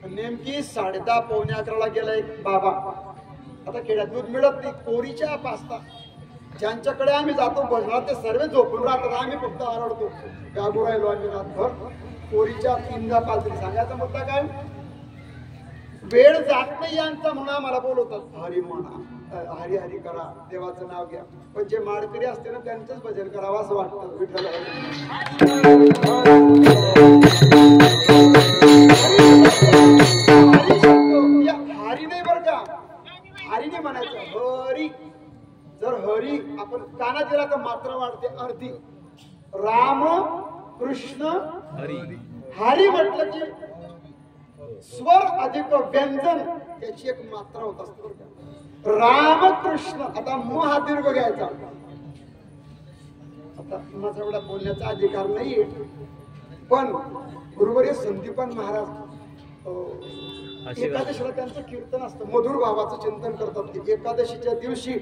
A: नेमकी 10:30 पावणे 11ला गेला एक बाबा. आता खेड्यात दूध मिळत नाही, कोरीच्या पास्ता. ज्यांच्याकडे आम्ही जातो भजनात ते सर्व झोपून राहतात, आम्ही फक्त आरडतो. गागू राहिलो आम्ही रातभर. कोरीच्या 3दा पालती. सांगायचा मुद्दा काय, वेळ जात नाही यांचा म्हणून आम्हाला बोलवतात. हरी म्हणा, हरी हरी करा, देवाचं नाव घ्या. पण जे माळकरी असते ना त्यांचंच भजन करावं असं वाटतं. विठ्ठल हरी नाही बरं का, हरी नाही म्हणायचं, हरी. जर हरी आपण कानात गेला तर मात्रा वाढते अर्धी. राम कृष्ण हरी. हरी म्हटलं की स्वर अधिक व्यंजन त्याची एक मात्रा होत असते बरं का. राम कृष्ण. आता म हा दीर्घ घ्यायचा. आता माझा एवढा बोलण्याचा अधिकार नाहीये, पण गुरुवर्य संदीपान महाराज एकादशीला त्यांचं कीर्तन असतं, मधुर भावाचं चिंतन करतात. एकादशीच्या दिवशी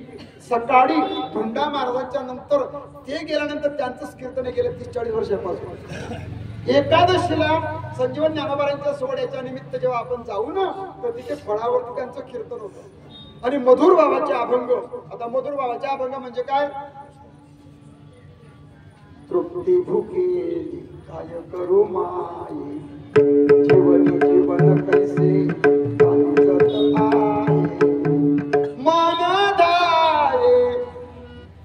A: सकाळी धुंडा महाराजांच्या नंतर ते गेल्यानंतर त्यांचंच कीर्तन गेले 30-40 वर्षापासून. एकादशीला संजीवन ज्ञानोबारांच्या सोहळ्याच्या निमित्त जेव्हा आपण जाऊ ना, तर तिथे फळावरती त्यांचं कीर्तन होतं. आणि मधुर भावाचे अभंग. आता मधुर भावाचे अभंग म्हणजे काय, तृप्ती भुकेली काय करू माई, जीवनी जीवन कैसे मानधाये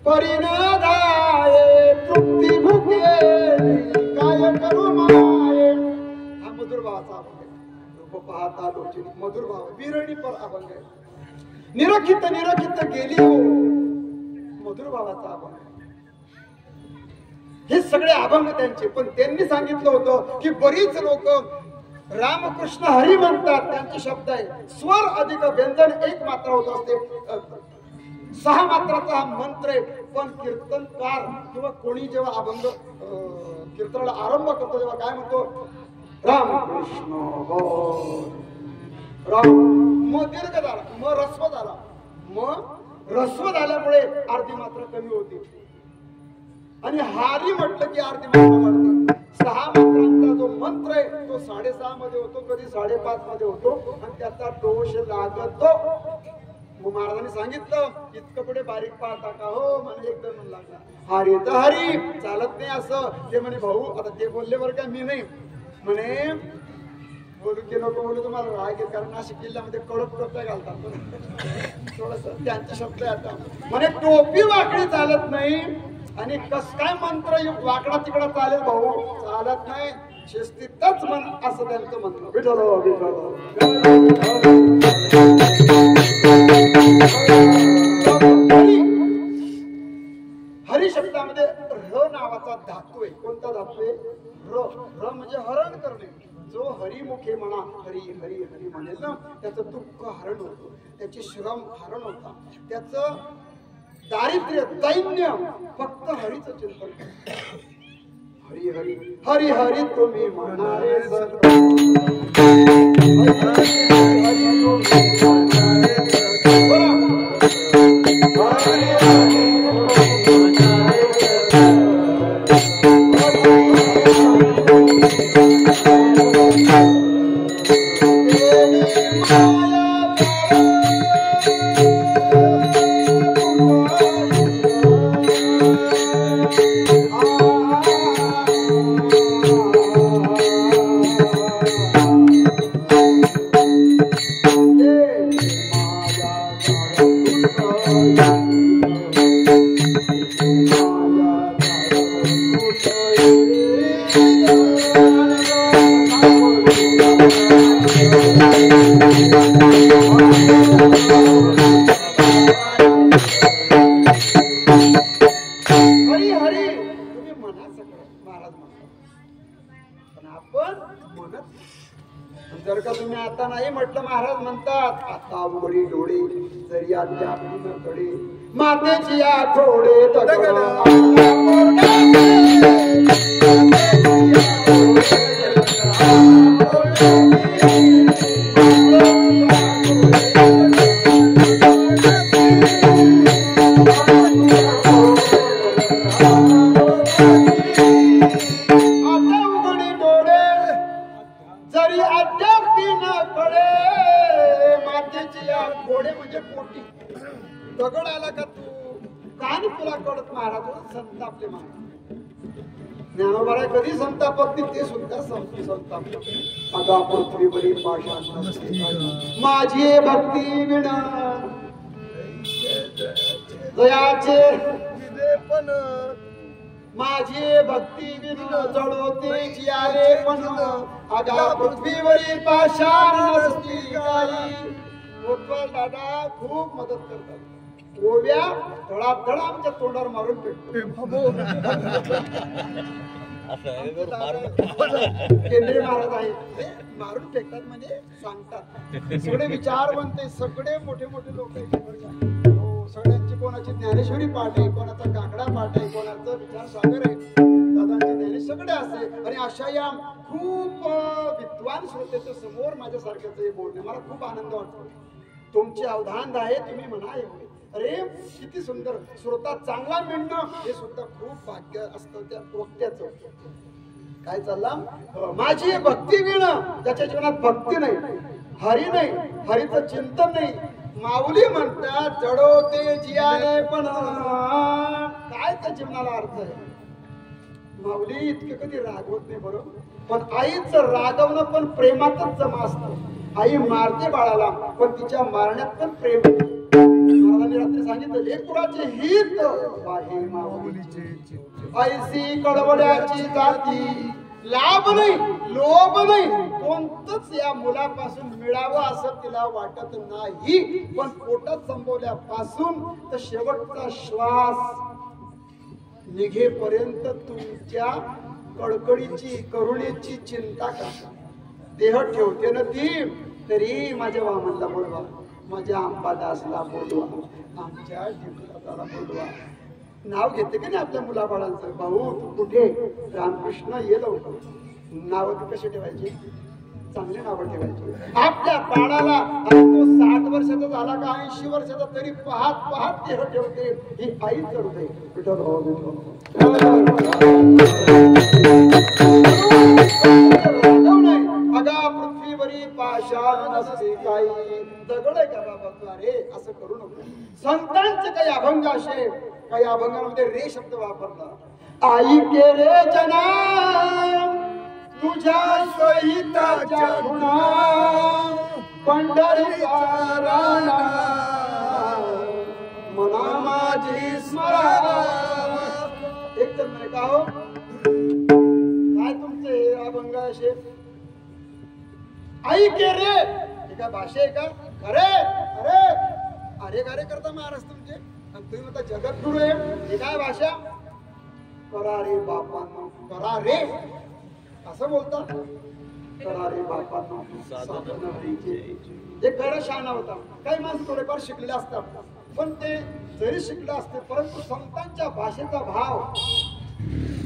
A: परिणाधाये, तृप्ती भुकेली काय करू माये. हा मधुर भावाचा अभंग आहे. रूप पाहता लोचनी मधुर भाव विरणी पर अभंग आहे. निरखित निरखित गेली हो, मधुर भावाचा अभंग आहे. हे सगळे अभंग त्यांचे. पण त्यांनी सांगितलं होतं की बरीच लोक रामकृष्ण हरी म्हणतात, त्यांचे शब्द आहे. स्वर अधिक व्यंजन एक मात्रा होत असते. 6 मात्राचा हा मंत्र आहे. पण कीर्तनकार किंवा कोणी जेव्हा अभंग कीर्तनाला आरंभ करतो तेव्हा काय म्हणतो, रामकृष्ण राम. म दीर्घ झाला, म रस्व झाला. म रस्व झाल्यामुळे अर्धी मात्रा कमी होती. आणि हारी म्हटलं की अर्धी मात्रा वाढते. 6 मात्रांचा जो मंत्र आहे तो 6.5 मध्ये होतो, कधी 5.5 मध्ये होतो. आणि त्याचा दोष लागतो. मग महाराजांनी सांगितलं इतकं पुढे बारीक पाहता का हो म्हणे एकदम म्हणू लागला हरी तर हरी चालत नाही असं ते म्हणे भाऊ आता ते बोलले बरं का मी नाही म्हणे बोलू की नको बोलू तुम्हाला राग येईल कारण नाशिक जिल्ह्यामध्ये कडक टोप्या घालतात थोडस त्यांचे शब्द आता म्हणे टोपी वाकडी चालत नाही आणि कस काय मंत्र वाकडा तिकडा चालेल भाऊ चालत नाही शिस्तीतच म्हण असं त्यांचं म्हणणं विठ्ठल हरी शब्दामध्ये र नावाचा धातू आहे कोणता धातू आहे र म्हणजे हरण करणे जो हरिमुखे म्हणा हरी हरी हरी म्हणेल ना त्याचं दुःख हरण होतं त्याची श्रम हरण होता त्याचं दारिद्र्य दैन्य फक्त हरीचं चिंतन हरी हरी हरी हरी तुम्ही म्हणारे जर का तुम्ही आता नाही म्हटलं महाराज म्हणतात आता उघडी डोळे जरी अद्यापकडे मातेची आठवडे दगड आला का तू काय तुला कळत महाराज संतापले महाराज ज्ञानोबाला कधी संतापत नाही ते सुद्धा संतापले आता पृथ्वीवरील पाषाण माझी भक्ती विण दयाचे पण माझी भक्ती विण जळोते जियाले पण अगा पृथ्वीवरील पाषाण नसती काही कोतवाल दादा खूप मदत करतात ओव्या धडाधड आमच्या तोंडावर मारून फेकतो केंद्रीय महाराज आहे मारून फेकतात म्हणजे सांगतात सगळे विचारवंत सगळे मोठे मोठे लोक आहेत सगळ्यांची कोणाची ज्ञानेश्वरी पाठ आहे कोणाचा काकडा पाठ आहे कोणाचा विचार सागर आहे दादांचे ज्ञानेश्वरी सगळे असे आणि अशा या खूप विद्वान श्रोतेच्या समोर माझ्यासारख्याचं हे बोलणे मला खूप आनंद वाटतो तुमचे अवधान आहे तुम्ही म्हणा एवढे अरे किती सुंदर श्रोता चांगला मिळणं हे सुद्धा खूप भाग्य असतं त्या वक्त्याचं काय चाललं माझी भक्ती मिळणं त्याच्या जीवनात भक्ती नाही हरी नाही हरीचं चिंतन नाही माऊली म्हणतात जडवते जियाले पण काय त्या जीवनाला अर्थ आहे माऊली इतके कधी रागवत नाही बरोबर पण आईचं रागवणं पण प्रेमातच जमा असतं आई मारते बाळाला पण तिच्या मारण्यात पण प्रेम महाराजांनी रात्री सांगितलं लेकराचे हित आहे माऊलीचे ऐसी कडवड्याची जाती लाभ नाही लोभ नाही कोणतंच या मुलापासून मिळावं असं तिला वाटत नाही पण पोटात संपवल्यापासून तर शेवटचा श्वास निघेपर्यंत तुमच्या कडकडीची करुणेची चिंता करा देह ठेवते ना ती तरी माझ्या वामनला बोलवा माझ्या अंबादासला बोलवा आमच्या जिल्ह्याला बोलवा नाव घेते की नाही आपल्या मुलाबाळांचं भाऊ तू कुठे रामकृष्ण ये लवकर नाव कशी ठेवायची चांगली नावं ठेवायची आपल्या बाळाला तो 60 वर्षाचा झाला का 80 वर्षाचा तरी पाहत पाहत देह ठेवते ही आई करते अगा पृथ्वीवरी पाषाण नसते काही दगड आहे का बाबा तू अरे असं तसं करू नको. संतांचे काही अभंग असे, काही अभंगांमध्ये रे शब्द वापरला. आई के रे जना तुझ्या सहिताच्या गुणा पंढरीचा राणा मना माझी स्मरा. एक तर म्हणे का हो काय तुमचे हे अभंग असे? आई के रे हे काय भाषा आहे का? अरे अरे अरे गारे करता महाराज तुमचे, आणि तुम्ही म्हणता जगत गुरु आहे, हे काय भाषा? करा रे बापांनो, करा रे असं बोलतात. करा रे बापांनो साधन हरीचे. हे खरं शहाणा होता. काही माणसं थोडेफार शिकलेले असतात, पण ते जरी शिकले असते परंतु संतांच्या भाषेचा भाव,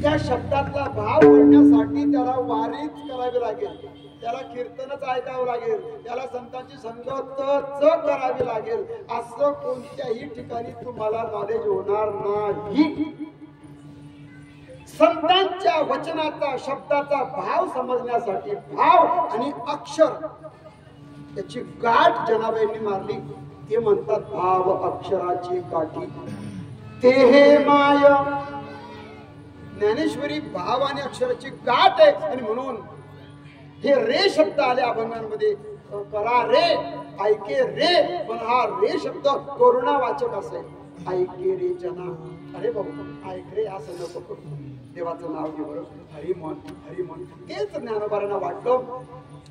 A: त्या शब्दातला भाव करण्यासाठी त्याला वारीच करावी लागेल, त्याला कीर्तनच ऐकावं लागेल, त्याला संतांची संगतच करावी लागेल. असं कोणत्याही ठिकाणी तुम्हाला नॉलेज होणार नाही. संतांच्या वचनाचा शब्दाचा भाव समजण्यासाठी भाव आणि अक्षर याची गाठ जनाबाईंनी मारली. ते म्हणतात भाव अक्षराची गाठी ते हे माय. ज्ञानेश्वरी भाव आणि अक्षराची गाठ आहे, आणि म्हणून हे रे शब्द आले अभंगांमध्ये. करा रे, ऐके रे, पण हा रे शब्द करुणावाचक असेल. ऐके रे जना, अरे बाबा ऐक रे असं नको करू, देवाचं नाव घे बरं, हरी म्हण हरी म्हण. तेच ज्ञानोबारांना वाटलं,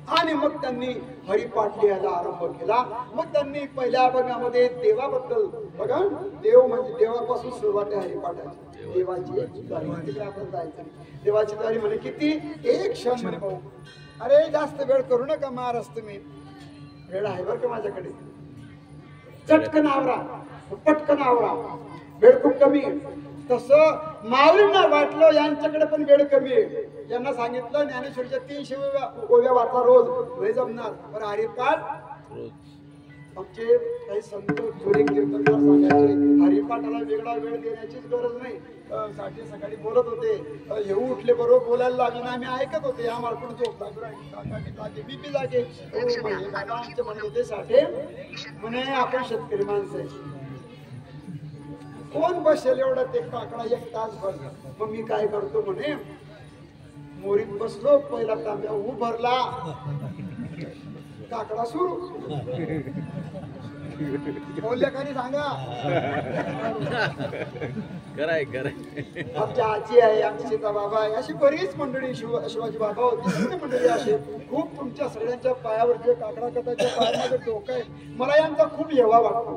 A: आणि मग त्यांनी हरिपाठ लिहायला आरंभ केला. मग त्यांनी पहिल्या अभंगामध्ये देवाबद्दल, बघा देव म्हणजे देवापासून सुरुवात आहे हरिपाठाची. देवाची तिकडे आपण जायचं. देवाची द्वारी म्हणे किती? एक क्षण म्हणे भाऊ. अरे जास्त वेळ करू नका महाराज तुम्ही, वेळ आहे बरं का माझ्याकडे. चटकन आवरा, पटकन आवरा, वेळ खूप कमी आहे. तसं माऊलींना वाटलं यांच्याकडे पण वेळ कमी आहे. यांना सांगितलं ज्ञानेश्वरीच्या 300 ओव्या वाचा रोज, वेळ जमणार. बरं हरिपाठ आमचे काही संत जुने कीर्तनकार सांगायचे हरिपाठाला वेगळा वेळ देण्याचीच गरज नाही. साठी सकाळी बोलत होते, येऊ उठले बरोबर बोलायला लागले ना, आम्ही ऐकत होते. आम्हाला पण झोप लागली, बीपी जागे. आमचे म्हणत होते साठे म्हणे आपण शेतकरी माणसं आहे, कोण बसेल एवढा ते काकडा 1 तास भर. मग मी काय करतो म्हणे, मोरीत बसलो, पहिला तांब्या भरला, काकडा सुरू. बोलले का नाही सांगा?
B: खरंय खरंय.
A: आमच्या आजी आहे, आमची सीता बाबा आहे, अशी बरीच मंडळी, शिवाजी बाबा होती, मंडळी असे खूप. तुमच्या सगळ्यांच्या पायावर जे काकडा कथाच्या पायामध्ये डोकं आहे, मला यांचा खूप हेवा वाटतो.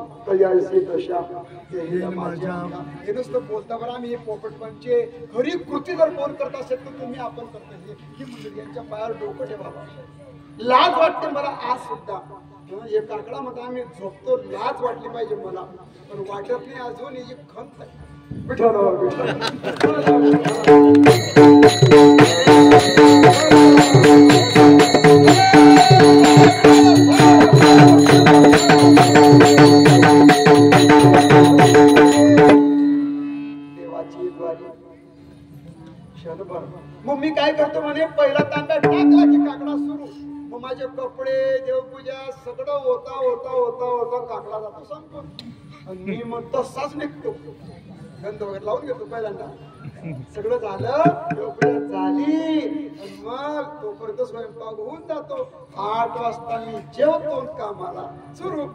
A: हे नुसतं बोलता बरं, आम्ही हे पोपटपंचे खरी कृती जर कोण करत असेल तर तुम्ही आपण करता. ही मंडळी यांच्या पायावर डोकं ठेवा. लाज वाटते मला आज सुद्धा. हे काकडा मध्ये आम्ही झोपतो, लाज वाटली पाहिजे मला, पण वाटत नाही अजून. ही खंत आहे. देवाची द्वारी क्षणभर. मग मी काय करतो म्हणे, पहिला तांब्या टाकला की काकडा सुरू. मग माझे कपडे, देवपूजा सगळं होता होता होता होता काकडा जातो संपून, आणि मी मग तसाच निघतो. गंध वगैरे लावून घेतो पहिल्यांदा. सगळं झालं, देवपूजा झाली, मग तोपर्यंत स्वयंपाक होऊन जातो. 8 वाजता मी जेवतो, कामाला सुरू.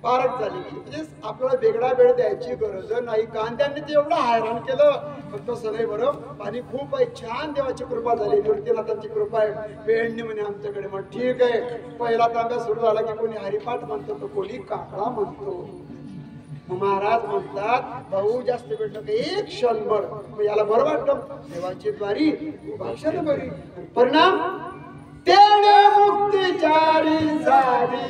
A: 12 झाली. म्हणजे आपल्याला वेगळा वेळ द्यायची गरज नाही. कांद्यांनी ते एवढं हैराण केलं, पण तसं नाही बरं. पाणी खूप आहे, छान देवाची कृपा झाली, निवृत्तीनाथांची कृपा आहे. वेळ म्हणे आमच्याकडे. मग ठीक आहे, पहिला तांब्या सुरू झाला की कोणी हरिपाठ म्हणतो तर कोणी काकडा म्हणतो. महाराज म्हणतात भाऊ जास्त वेळ नको, 1 क्षणभर. मग याला बरं वाटतं. देवाची द्वारी भाषण बरी, परिणाम तेने मुक्तीचारी झाली.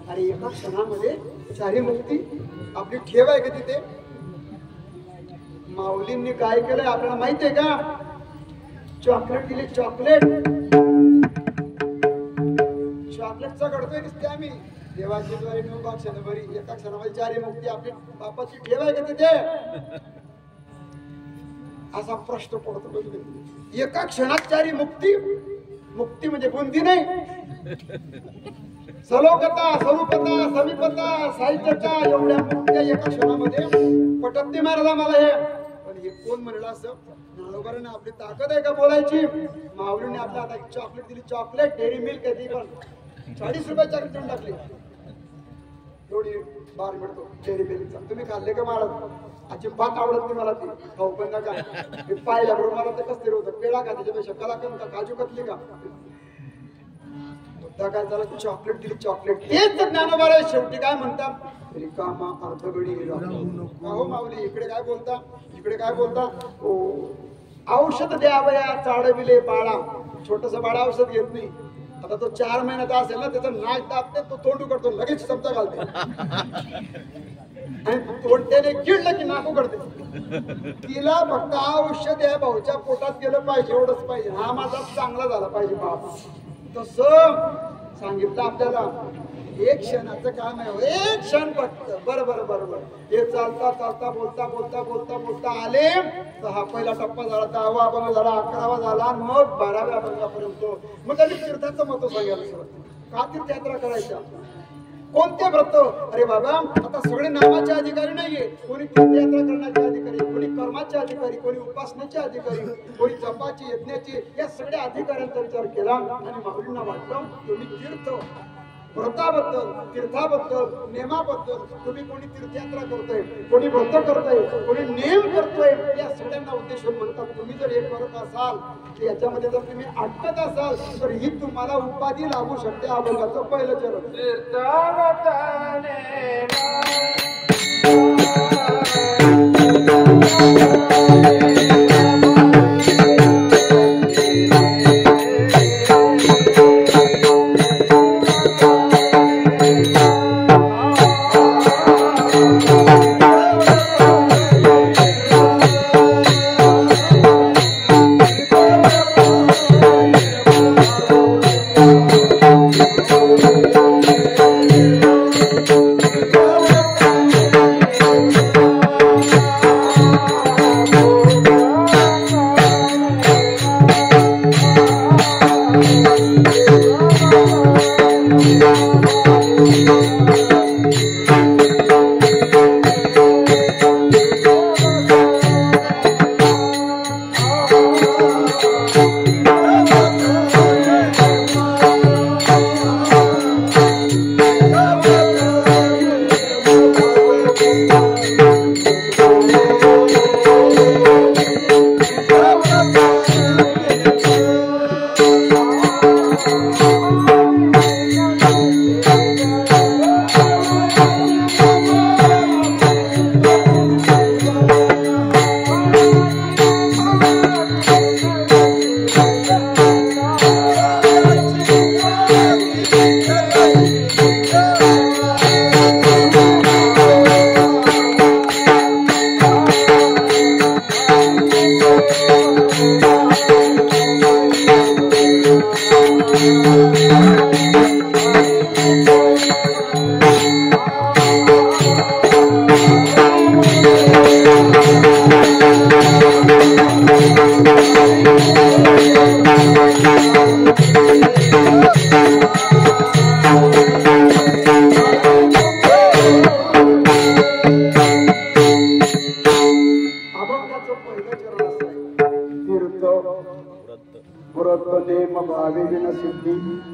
A: आणि एका क्षणामध्ये सारी मुक्ती आपली ठेव आहे का तिथे? माऊलींनी काय केलंय आपल्याला माहितीये का? चॉकलेट दिली, चॉकलेट. चॉकलेटचा घडतोय दिसते आम्ही. देवाची द्वारे नऊ क्षण बरी, एका क्षणामध्ये चारी मुक्ती. आपली बापाची ठेव आहे का तिथे? असा प्रश्न पडतो बघ. एका क्षणात चारी मुक्ती. मुक्ती म्हणजे बुंदी नाही. सलोकता, स्वरूपता, समीपता, साहित्यता एवढ्या मुक्त्या एका क्षणामध्ये पटत नाही महाराज मला हे. पण हे कोण म्हणलं असं? नाळोबाराने आपली ताकद आहे का बोलायची? माऊलीने आपल्या हातात चॉकलेट दिली, चॉकलेट. डेअरी मिल्क आहे ती पण 40 रुपये चॉकलेट देऊन टाकली. एवढी बार मिळतो डेअरी मिल्कचा. तुम्ही खाल्ले का महाराज? अजिबात आवडत नाही मला ती. खाऊ पण नका. मी पाहिल्या बरोबर मला ते कसं होतं. पेढा का त्याच्यापेक्षा कलाकंद का, काजू कतली का? मुद्दा काय झाला? चॉकलेट दिली, चॉकलेट. तेच ज्ञानोबा आहे. शेवटी काय म्हणतात? रिकामा अर्धगडी हो माऊली. इकडे काय बोलता? इकडे काय बोलता? ओ औषध द्यावया चाडविले बाळा. छोटस बाळा औषध घेत नाही. आता तो 4 महिन्याचा असेल ना, त्याचं नाक दाबते, तो तोंड उघडतो, लगेच चमचा घालते आणि तोंडत्याने किडलं की नाक उघडते. तिला फक्त औषध या भाऊच्या पोटात गेलं पाहिजे, एवढंच पाहिजे. हा माझा चांगला झाला पाहिजे बाप. तसं सांगितलं आपल्याला. एक क्षणाचं काम आहे. एक क्षण फक्त. बरोबर बरोबर. हे चालता चालता बोलता बोलता बोलता बोलता आले तर हा पहिला टप्पा झाला, 10वा अभंग झाला, 11वा झाला, मग 12व्या अभंगापर्यंत. मग त्यांनी तीर्थाचं महत्व सांगायला सुरुवात. का तीर्थयात्रा करायच्या? कोणते व्रत? अरे बाबा, आता सगळे नामाचे अधिकारी नाहीये. कोणी तीर्थयात्रा करण्याचे अधिकारी, कोणी कर्माचे अधिकारी, कोणी उपासनेचे अधिकारी, कोणी जपाची, यज्ञाची, या सगळ्या अधिकाऱ्यांचा विचार केला आणि माऊलींना वाटलं तुम्ही तीर्थ व्रताबद्दल, तीर्थाबद्दल, नेमाबद्दल, तुम्ही कोणी तीर्थयात्रा करतोय, कोणी व्रत करतोय, कोणी नेम करतोय, या सगळ्यांना उद्देशून म्हणतात तुम्ही जर हे करत असाल, याच्यामध्ये जर तुम्ही अटकत असाल तर ही तुम्हाला उपाधी लागू शकते. अभंगाचं पहिलं चरण.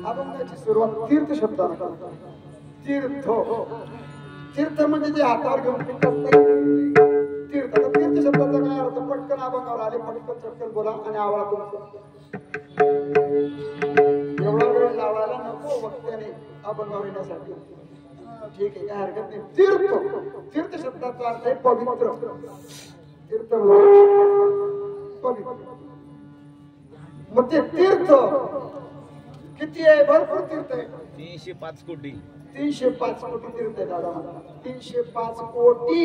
A: अभंगाची सुरुवात तीर्थ शब्दाने. तीर्थ, तीर्थ म्हणजे जे हातावर घेऊन पितात तीर्थ. तीर्थ शब्दाचा काय अर्थ? पटकन अभंगावर आले, पटकन चटकन बोला आणि आवाज तुमचा. एवढा वेळ लावायला नको वक्त्याने अभंगावर येण्यासाठी. ठीक आहे, काय हरकत नाही. तीर्थ, तीर्थ शब्दाचा अर्थ आहे पवित्र. तीर्थ पवित्र. मग ते तीर्थ किती आहे? भरपूर तीर्थ आहे.
B: 305 कोटी.
A: 305 कोटी तीर्थ आहे दादा. 305 कोटी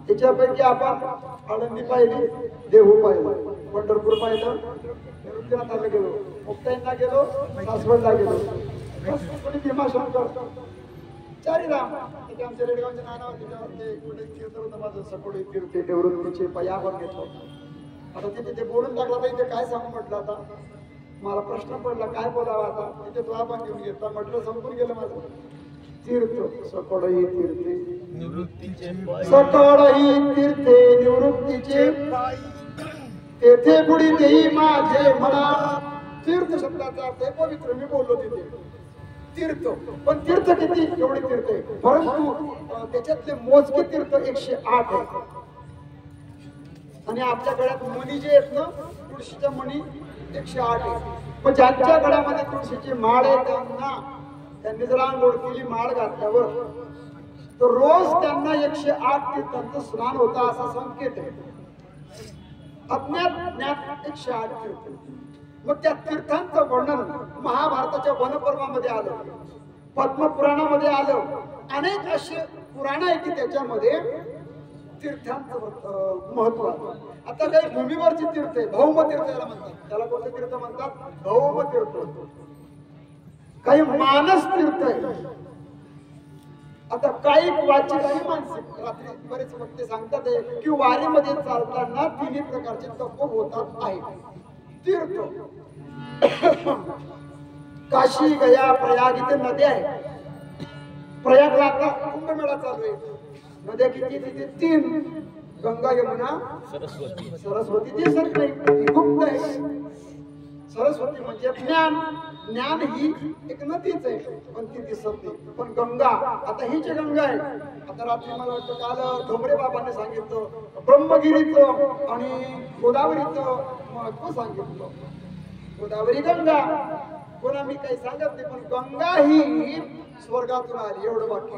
A: त्याच्यापैकी आपण आळंदी पाहिली, देहू पाहिलं, पंढरपूर पाहिलं, निवृत्तीनाथाला गेलो, मुक्ताईंना गेलो, सासवडला गेलो, कोणी भीमाशंकर, चारी राम. तिथे आमच्या रेडगावचे नाना होते, ते कुठे तीर्थ होतं माझं, सकोडी तीर्थ निवृत्तीचे पयावर घेतलं. आता तिथे बोलून टाकला तर इथे काय सांगू म्हटलं. आता मला प्रश्न पडला काय बोलावा आता. तिथे तो आपण घेऊन घेतला, म्हटलं संपून गेलं माझं. तीर्थ सकोडही तीर्थे निवृत्तीचे, सकोडही तीर्थे निवृत्तीचे, तेथे बुडी देई माझे म्हणा. तीर्थ शब्दाचा अर्थ आहे पवित्र. मी बोललो तिथे तीर्थ, पण तीर्थ किती? एवढे तीर्थ आहे, परंतु त्याच्यातले मोजके तीर्थ 108 आहे. आणि आपल्या गळ्यात मणी जे आहेत ना, तुळशीच्या मणी 108 आहे. पण ज्यांच्या गळ्यामध्ये तुळशीची माळ आहे त्यांनी जर आंघोळ केली माळ घातल्यावर, तर रोज त्यांना 108 तीर्थांचं स्नान होतं असा संकेत आहे. अज्ञात ज्ञात 108 तीर्थ. मग त्या तीर्थांचं वर्णन महाभारताच्या वनपर्वामध्ये आलं, पद्मपुराणामध्ये आलं. अनेक असे पुराण आहे की त्याच्यामध्ये तीर्थांचं महत्व आहे. आता काही भूमीवरची तीर्थ आहे, भौम तीर्थ याला म्हणतात. त्याला कोणते तीर्थ म्हणतात? भौम तीर्थ. काही मानस तीर्थ आहे. आता काही वाचिक आणि मानसिक. रात्री बरेच वक्ते सांगतात की वारीमध्ये चालताना तिन्ही प्रकारचे तप होतात आहे. तीर्थ काशी, गया, प्रयाग इथे नद्या आहेत. प्रयागला आता कुंभमेळा चालू आहे. नद्या किती? तिथे 3, गंगा, यमुना,
B: सरस्वती.
A: सरस्वती दिसत नाही, ती गुप्त आहे. सरस्वती म्हणजे ज्ञान. ज्ञान ही एक नदीच आहे, पण ती दिसत नाही. पण गंगा, आता ही जी गंगा आहे, आता रात्री मला वाटतं काल ढोबरे बाबांनी सांगितलं ब्रह्मगिरीचं आणि गोदावरीचं महत्व सांगितलं. गोदावरी गंगा कोणा मी काही सांगत नाही, पण गंगा ही स्वर्गातून आली, एवढं बाकी.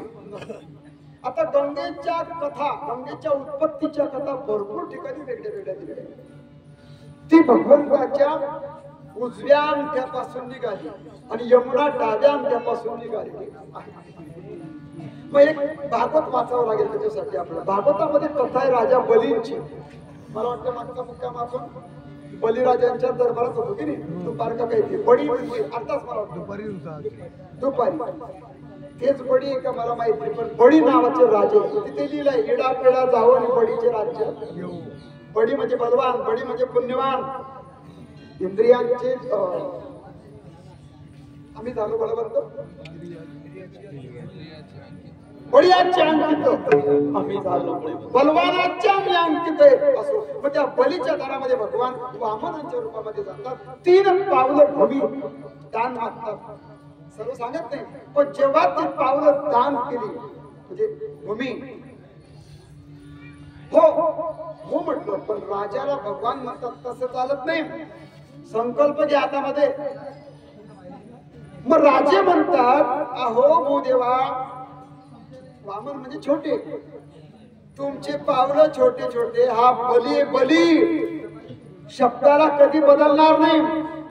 A: आता गंगेच्या कथा, गंगेच्या उत्पत्तीच्या कथा भरपूर ठिकाणी वेगळ्या वेगळ्या दिल्या. ती भगवंताच्या उजव्या अंगठ्यापासून निघाली आणि यमुना डाव्या अंगठ्यापासून निघाली. मग एक भागवत वाचावं लागेल त्याच्यासाठी आपल्याला. भागवतामध्ये कथा आहे राजा बलींची. मला वाटतं मागचा मुक्काम आपण बलिराजांच्या दरबारात होतो की नाही, दुपार का काही ते बडी म्हणजे आताच मला वाटतं दुपारी. तेच बडी का मला माहित नाही, पण बडी नावाचे राजे तिथे लिहिलंय इडा पेडा जावं आणि बडीचे राज्य. बडी म्हणजे बलवान, बडी म्हणजे पुण्यवान. इंद्रियांचे आम्ही झालो बलवंत, बळीयाचे अंकित आम्ही झालो, बलवानाचे आम्ही अंकित आहे असो. मग त्या बलीच्या दारामध्ये भगवान वामनाच्या रूपामध्ये जातात. 3 पावलं भूमी दान मागतात. सर्व सांगत नाही, पण जेव्हा ती पावलं दान केली म्हणजे भूमी हो हो म्हटलं. पण राजाला भगवान म्हणतात तसं चालत नाही, संकल्प घ्या हातामध्ये. मग राजे म्हणतात अहो भूदेवा, वामन म्हणजे छोटे, तुमचे पावलं छोटे छोटे, हा बली बली शब्दाला कधी बदलणार नाही.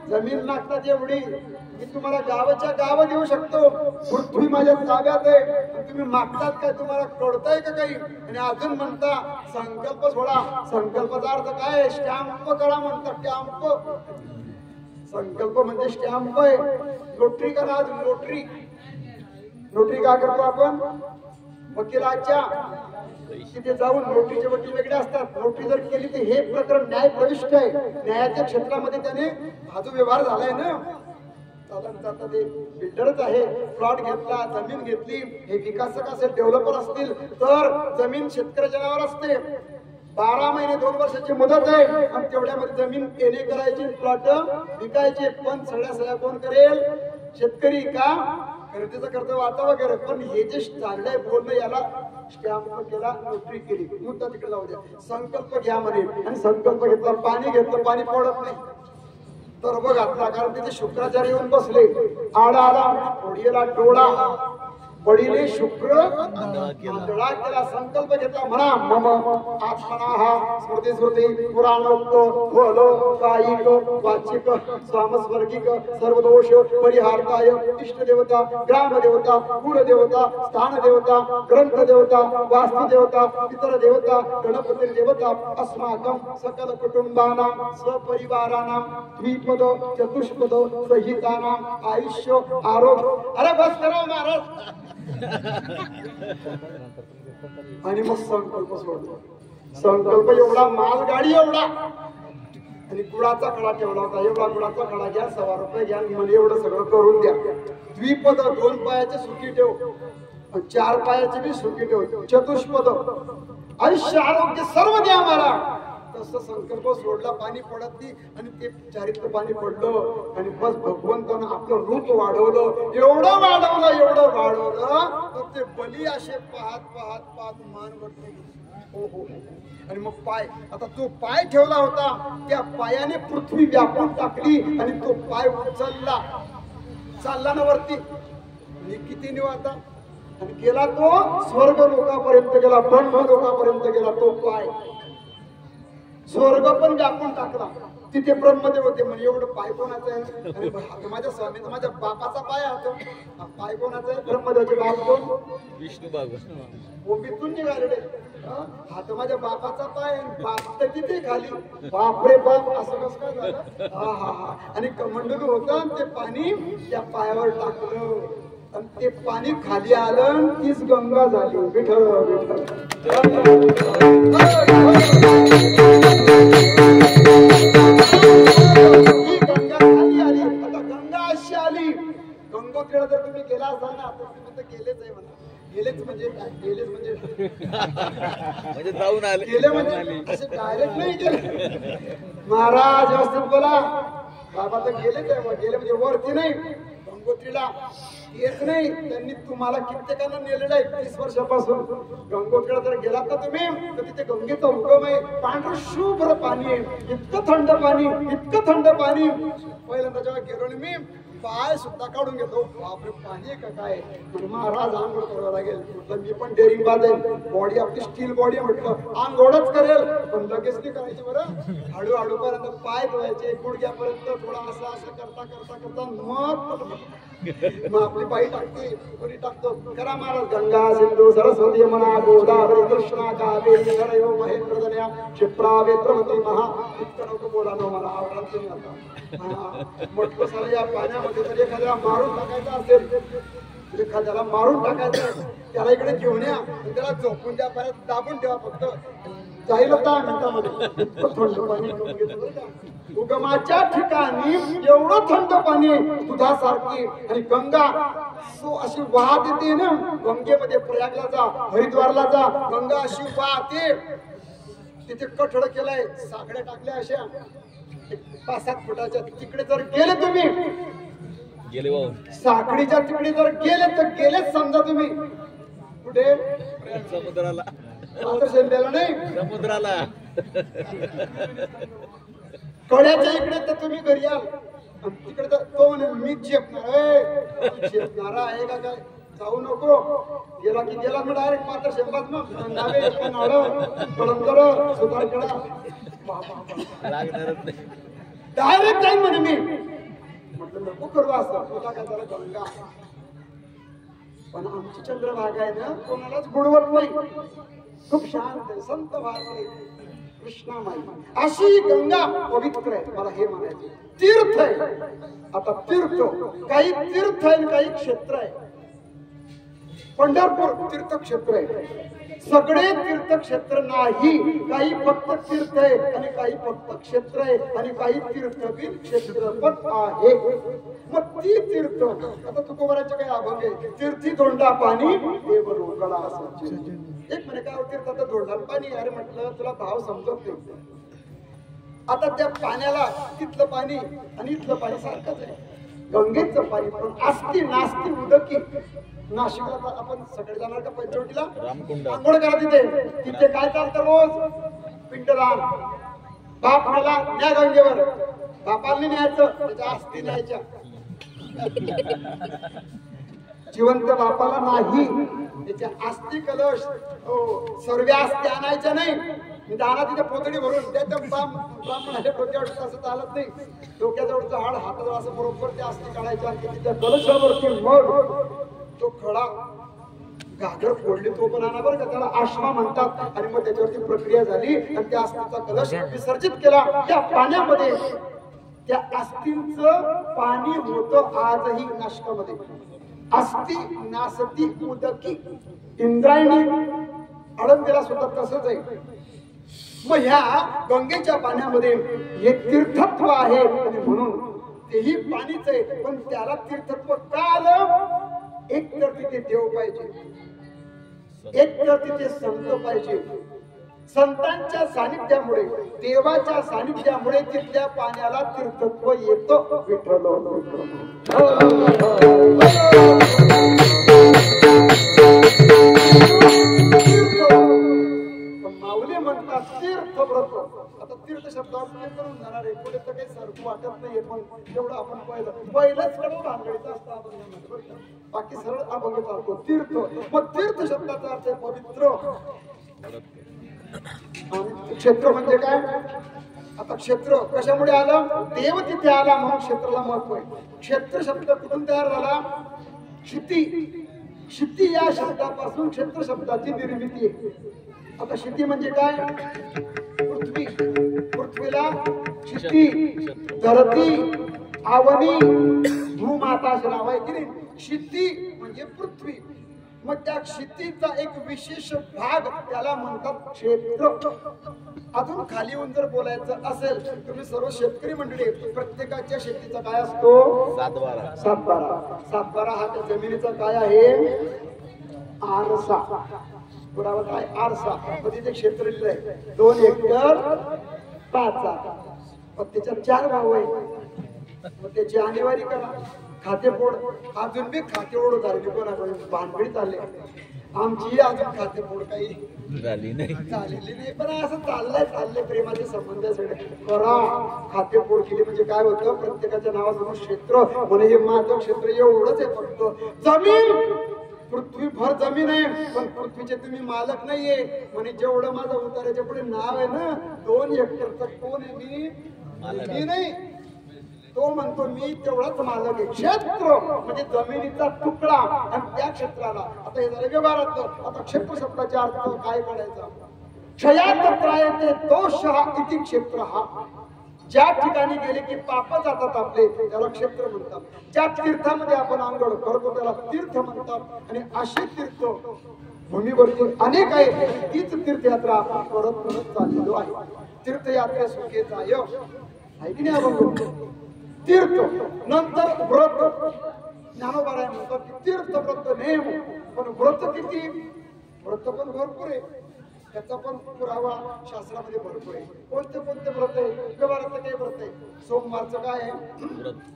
A: जमीन लागतात एवढी, मी तुम्हाला गावाच्या गाव देऊ शकतो, पृथ्वी माझ्या ताब्यात आहे. तुम्ही मागतात काय? तुम्हाला कळतंय का काही? आणि अजून म्हणता संकल्प सोडा. संकल्पाचा अर्थ काय? स्टॅम्प करा म्हणतात. स्टॅम्प, संकल्प म्हणजे स्टॅम्प आहे. लोटरी करा. अजून लोटरी. लोटरी का करतो आपण? वकिलाच्या तिथे जाऊन नोटरीचे वकील वेगळे असतात. नोटरी जर केली तर हे प्रकरण न्याय प्रविष्ट आहे. न्यायाच्या क्षेत्रामध्ये त्याने बाजू व्यवहार झालाय ना. साधारणतः ते बिल्डरच आहे, प्लॉट घेतला, जमीन घेतली, हे विकासक असेल, डेव्हलपर असतील तर जमीन शेतकऱ्याच्या नावावर असते. 12 महिने 2 वर्षाची मुदत आहे आणि तेवढ्यामध्ये जमीन एने करायची, प्लॉट विकायचे. पण सगळ्या कोण करेल? शेतकरी. का? खरेदीचं कर्ज वाचा वगैरे. पण हे जे चाललंय बोलणं, याला स्टॅम्प केला, नोटरी केली, मुद्दा तिकडे जाऊ द्या. संकल्प घ्या म्हणे. आणि संकल्प घेतला, पाणी घेतलं, पाणी पडत नाही. तर घातला, कारण तिथे शुक्राचार्य येऊन बसले. आडा आला, घोडीला डोळा, पडिले शुक्र आंधळा केला संकल्प घेतला म्हणा मम आत्मना स्मृती स्मृती पुराणोक्त बोलो कायिक वाचिक स्वामस्वर्गिक सर्व दोष परिहारताय इष्ट देवता ग्राम देवता कुल देवता स्थान देवता ग्रंथ देवता वास्तु देवता इतर देवता गणपती देवता अस्माकं सकल कुटुंबानां स्वपरिवाराणां द्विपद चतुष्पद सहितानां आयुष्य आरोग्य अरे बस करा महाराज आणि मग संकल्प सोडला संकल्प एवढा मालगाडी एवढा आणि गुळाचा खडा ठेवला होता एवढा गुळाचा खडा घ्या 1.25 रुपये घ्या मला एवढं सगळं करून द्या द्विपद 2 पायाचे सुखी ठेव 4 पायाचे बी सुखी ठेव चतुष्पद आयुष्य आरोग्य सर्व द्या मला तसं संकल्प सोडला पाणी पडत नाही आणि ते चारित्र पाणी पडलं आणि बस भगवंतानं आपलं रूप वाढवलं एवढं वाढवलं तर ते बली असे पाहत मान वरती हो आणि मग पाय आता तो पाय ठेवला होता त्या पायाने पृथ्वी व्यापून टाकली आणि तो पाय चालला ना वरती किती नेऊ आता आणि गेला तो स्वर्ग लोकापर्यंत गेला ब्रह्म लोकापर्यंत गेला तो पाय स्वर्ग पण व्यापून टाकला तिथे ब्रह्मदेव होते म्हणजे एवढं पाय कोणाचं आहे आणि माझ्या स्वामीचा माझ्या बापाचा पाय होतो पाय कोणाचा आहे ब्रह्मदेवाचे बाप कोण
B: विष्णू भगवान
A: ओबीतून निघाले हा तर माझ्या बापाचा पाय बाप तर तिथे खाली बापरे बाप असं कसं काय झालं हा आणि कमंडलू होतं ते पाणी त्या पायावर टाकलं आणि ते पाणी खाली आलं तीच गंगा झाली विठ्ठल गंगा खाली आली आता गंगा अशी आली गंगोत्रीला जर तुम्ही गेला असाल ना तर तुम्ही तर गेलेच आहे म्हणा गेलेच म्हणजे
B: जाऊन आले
A: गेले म्हणजे असे डायरेक्ट नाही गेले महाराज व्यवस्थित बोला बाबा तर गेलेच आहे गेले म्हणजे वरती नाही गंगोत्रीला येत नाही त्यांनी तुम्हाला कित्येकांना नेलेलं आहे 30 वर्षापासून गंगोत्रीला जर गेलात ना तुम्ही तर तिथे गंगेचा उगम आहे पांढरं शुभ्र पाणी आहे इतकं थंड पाणी पहिल्यांदा जेव्हा गेलो ना मी पाय सुद्धा काढून घेतो बापरे पाणी आहे का काय महाराज आंघोळ करावं लागेल म्हटलं मी पण डेअरिंग बाज आहे बॉडी आपली स्टील बॉडी आहे म्हटलं आंघोळच करेल पण लगेच नाही करायची बरं हळूहळू पर्यंत पाय धुवायचे गुडघ्यापर्यंत थोडा असं करता मग आपली बाई टाकते कोणी टाकतो करा महाराज गंगा सिंधू सरस्वती यमुना गोदावरी कृष्णा कावेरी सरयो महेंद्र दनया क्षिप्रा वेत्रवती महा इतकं नको बोला ना मला आवडत नाही आता म्हटलं सर या पाण्यामध्ये जर एखाद्याला मारून टाकायचं असेल एखाद्याला मारून टाकायचं त्याला इकडे घेऊन या त्याला झोपून द्या परत दाबून ठेवा फक्त जाईल 10 मिनिटांमध्ये इतकं थंड पाणी उगमाच्या ठिकाणी एवढं थंड पाणी दुधासारखी आणि गंगा सो अशी वाहत येते ना गंगेमध्ये प्रयागला जा हरिद्वारला जा गंगा अशी वाहते तिथे कठड केलाय साखळ्या टाकल्या अशा 5-7 फुटाच्या तिकडे जर गेले तुम्ही
B: गेले
A: साखळीच्या तिकडे जर गेले तर गेलेच समजा तुम्ही कुठे
B: समुद्राला
A: नाही
B: समुद्राला
A: कड्याच्या इकडे तर तुम्ही घरी याल तिकडे तर तो म्हणे मी झेपणारा आहे का काय जाऊ नको गेला की गेला मी डायरेक्ट मात्र शेंबात मग नावे पळंतर सुधारकडा डायरेक्ट जाईन म्हणे मी म्हटलं नको करू असं होता का जरा गंगा पण आमची चंद्रभागा आहे ना कोणालाच बुडवत नाही खूप शांत आहे संत भारती कृष्णामाई अशी गंगा पवित्र आहे मला हे म्हणायचं तीर्थ आहे आता तीर्थ काही तीर्थ आहे काही क्षेत्र आहे पंढरपूर तीर्थक्षेत्र आहे सगळे तीर्थक्षेत्र नाही काही फक्त तीर्थ आहे आणि काही फक्त क्षेत्र आहे आणि काही तीर्थबीन क्षेत्र पण आहे मग ती तीर्थ आता तुकोबाराचे काही अभंग आहे तीर्थी धोंडा पाणी देव रोकडा असं एक म्हणे काय तीर्थाचं धोंडा पाणी अरे म्हटलं तुला भाव समजत नाही आता त्या पाण्याला तिथलं पाणी आणि इथलं पाणी सारखंच आहे गंगेचं पाणी पण असती नास्ती उदकी नाशिकला आपण सकाळी जाणार का पंचवटीला आंघोळ करा तिथे काय चालतं रोज पिंडदान बाप मला न्या गंगेवर बापांनी न्यायचं त्याच्या अस्थी न्यायच्या जिवंत बापाला नाही, त्याच्या अस्थि कलश सर्व अस्थि आणायच्या नाही, दाना तिथे पोतडी भरून त्याच्या ब्राह्मणाच्या डोक्यावर असं चालत नाही, डोक्याजवळचं हाड हाताजवळ असं बरोबर त्या अस्थि काढायच्या आणि तिच्या कलशावरती मग तो खडा घागर फोडली तो पण आणा बरं का, त्याला आश्मा म्हणतात. आणि मग त्याच्यावरती प्रक्रिया झाली आणि त्या अस्थीचा कलश विसर्जित केला त्या पाण्यामध्ये. त्या अस्थींचं पाणी होतं आजही नाशकामध्ये. अस्थि नासती उदकी, इंद्रायणी आळंदीला सुद्धा तसंच आहे. मग ह्या गंगेच्या पाण्यामध्ये हे तीर्थत्व आहे म्हणून तेही पाणीच आहे, पण त्याला तीर्थत्व का आलं? एक तर तिथे देव पाहिजे, एक तर तिथे संत पाहिजे. संतांच्या सानिध्यामुळे, देवाच्या सानिध्यामुळे तिथल्या पाण्याला तीर्थत्व येतं. विठ्ठल माऊली म्हणतात तीर्थव्रत. आता तीर्थ शब्दावर करून जाणार आहे, पुढे तर काही सारखं वाटत नाहीये, पण तेवढं आपण पहिलंच कडून भानगडीचा असतं आपण, बाकी सरळ अभंग चालतो तीर्थ. मग तीर्थ शब्दाचा अर्थ पवित्र. क्षेत्र म्हणजे काय? आता क्षेत्र कशामुळे आलं? देव तिथे आला म्हणून क्षेत्राला महत्व आहे. क्षेत्र शब्द कुठून तयार झाला? क्षिती. क्षिती या शब्दापासून क्षेत्र शब्दाची निर्मिती आहे. आता क्षिती म्हणजे काय? पृथ्वी. पृथ्वीला क्षिती, धरती, आवनी, भूमाता असे नाव आहे की नाही? क्षिती म्हणजे पृथ्वी. मग त्या क्षितीचा एक विशेष भाग त्याला म्हणतात क्षेत्र. अजून खाली येऊन जर बोलायचं असेल, तुम्ही सर्व शेतकरी मंडळी, प्रत्येकाच्या शेतीचा काय असतो? सातबारा. सातबारा हा त्या जमिनीचा काय आहे? आरसा. पुरावा काय? आरसा. मग तिथे क्षेत्र लिहिलंय 2 हेक्टर 5. मग त्याच्यात 4 भाऊ आहे, मग त्याची आणीवारी करा, खातेफोड. अजून बी खातेफोड झाली, कोणाकडे भानगडी चालले. आमची अजून खातेफोड काही झालेली नाही, पण असं चाललंय प्रेमाचे संबंध सगळे करा. खातेफोड केली म्हणजे काय होतं? प्रत्येकाच्या नावासमोर क्षेत्र म्हणे हे माझं क्षेत्र एवढंच आहे. फक्त जमीन, पृथ्वीभर जमीन आहे, पण पृथ्वीचे तुम्ही मालक नाहीये. म्हणे जेवढं माझं उताराच्या पुढे नाव आहे ना, 2 हेक्टरचं कोण आहे? मी नाही. तो म्हणतो मी तेवढाच मालक आहे. क्षेत्र म्हणजे जमिनीचा तुकडा. आणि त्या क्षेत्राला आता हे झालं व्यवहारात. आता क्षेत्र शब्दाचा अर्थ काय करायचा? क्षयात त्रायते दोषः इति क्षेत्र. हा ज्या ठिकाणी गेले की पाप जातात आपले, त्याला क्षेत्र म्हणतात. ज्या तीर्थामध्ये आपण आंघोळ करतो त्याला तीर्थ म्हणतात. आणि अशी तीर्थ भूमीवरती अनेक आहे. तीच तीर्थयात्रा आपण करत चाललेलो आहे. तीर्थयात्रे सुखेचा योग आहे की नाही? आपण तीर्थ नंतर व्रत. ज्ञानोबाराय म्हणतात की तीर्थ व्रत नेम. पण व्रत किती? व्रत पण भरपूर आहे, त्याचा पण पुरावा शास्त्रामध्ये भरपूर आहे. कोणते व्रत आहे? व्यवहाराचं काही व्रत आहे? सोमवारचं काय आहे?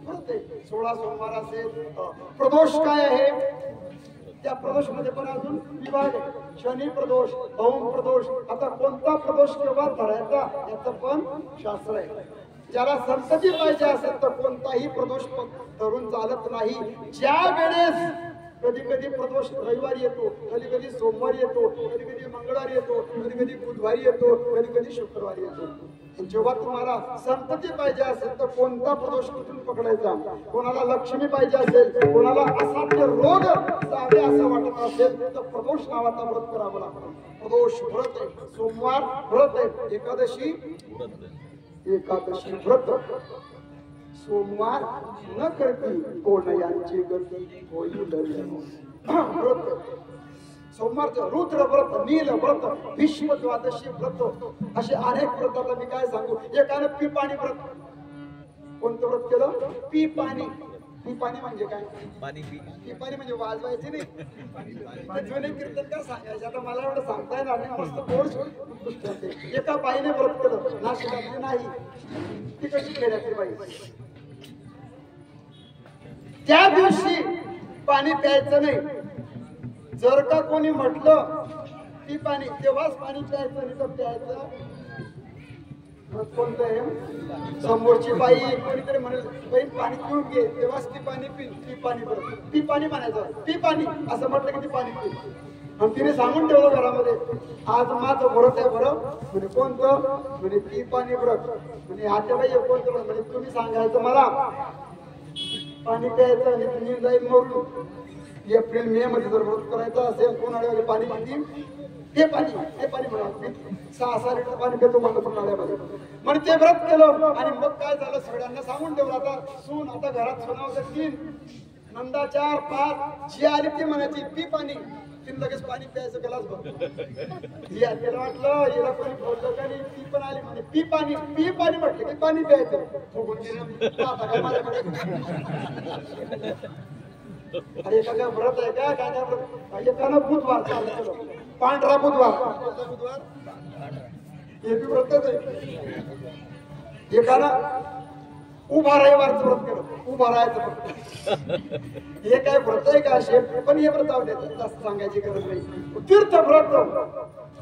A: व्रत आहे. 16 सोमवार असेल. प्रदोष काय आहे? त्या प्रदोष मध्ये पण अजून विभाग आहे. शनी प्रदोष, ओम प्रदोष. आता कोणता प्रदोष केव्हा धरायचा याचं पण शास्त्र आहे. ज्याला संतती पाहिजे असेल तर कोणताही प्रदोष धरून चालत नाही. ज्या वेळेस कधी कधी प्रदोष रविवारी येतो, कधी कधी सोमवारी येतो, कधी कधी मंगळवारी येतो, कधी कधी बुधवारी येतो, कधी कधी शुक्रवारी येतो. जेव्हा तुम्हाला संतती पाहिजे असेल तर कोणता प्रदोष कुठून पकडायचा? कोणाला लक्ष्मी पाहिजे असेल, कोणाला असाध्य रोग जावे असं वाटत असेल तर प्रदोष नावाचा व्रत करावं लागतं. प्रदोष व्रत आहे, सोमवार व्रत आहे, एकादशी व्रत. सोमवार न करती कोण यांची गती होईल व्रत. सोमवारचं रुद्र व्रत, नील व्रत, भीष्म द्वादशी व्रत, असे अनेक व्रत. आता मी काय सांगू? एकाने पिपाणी व्रत. कोणतं व्रत केलं? पिपाणी. पिपाणी म्हणजे काय? पिपाणी म्हणजे वाजवायची नाही, जुने कीर्तन काय सांगायचे. आता मला एवढं सांगता येणार नाही, मस्त बोर्ड. एका बाईने व्रत केलं, नाशिकातली नाही, ती कशी खेड्यातली बाई. त्या दिवशी पाणी प्यायचं नाही. जर का कोणी म्हटलं ती पाणी, तेव्हाच पाणी प्यायचं, नाही तर प्यायचं कोणतं आहे समोरची बाई कोणीतरी म्हणेल बाई पाणी पिऊन घे तेव्हाच ती पाणी ती पाणी परत ती पाणी म्हणायचं ती पाणी असं म्हटलं की ती पाणी पी आणि तिने सांगून ठेवलं घरामध्ये आज माझं व्रत आहे बरं म्हणजे कोणतं म्हणजे ती पाणी व्रत म्हणजे आता बाई कोणतं म्हणजे तुम्ही सांगायचं मला पाणी प्यायचं आणि तुम्ही जाईल मरून एप्रिल मे मध्ये जर व्रत करायचं असेल कोणाला पाणी पितील ते पाणी म्हणा 6 लिटर पाणी पितो म्हणलं उन्हाळ्यामध्ये म्हणजे ते व्रत केलं आणि मग काय झालं सगळ्यांना सांगून ठेवलं आता सून आता घरात सुनावं 3 नंदा 4 5 जी आली ती म्हणायची पी पाणी तिने लगेच पाणी प्यायचं गलास बघ तिला वाटलं हिला कोणी बोललं का नाही ती पण आली म्हणे पी पाणी म्हटलं की पाणी प्यायचं फुगून गेलं आता काय माझ्याकडे अरे एखादा व्रत आहे का काय व्रत एखादा बुधवार चालू पांढरा बुधवार हे बी व्रतच आहे एखादा उभा रविवारचं व्रत केलं उभा राहायचं फक्त हे काय व्रत आहे का असे पण हे व्रत आवडत जास्त सांगायची गरज नाही तीर्थ व्रत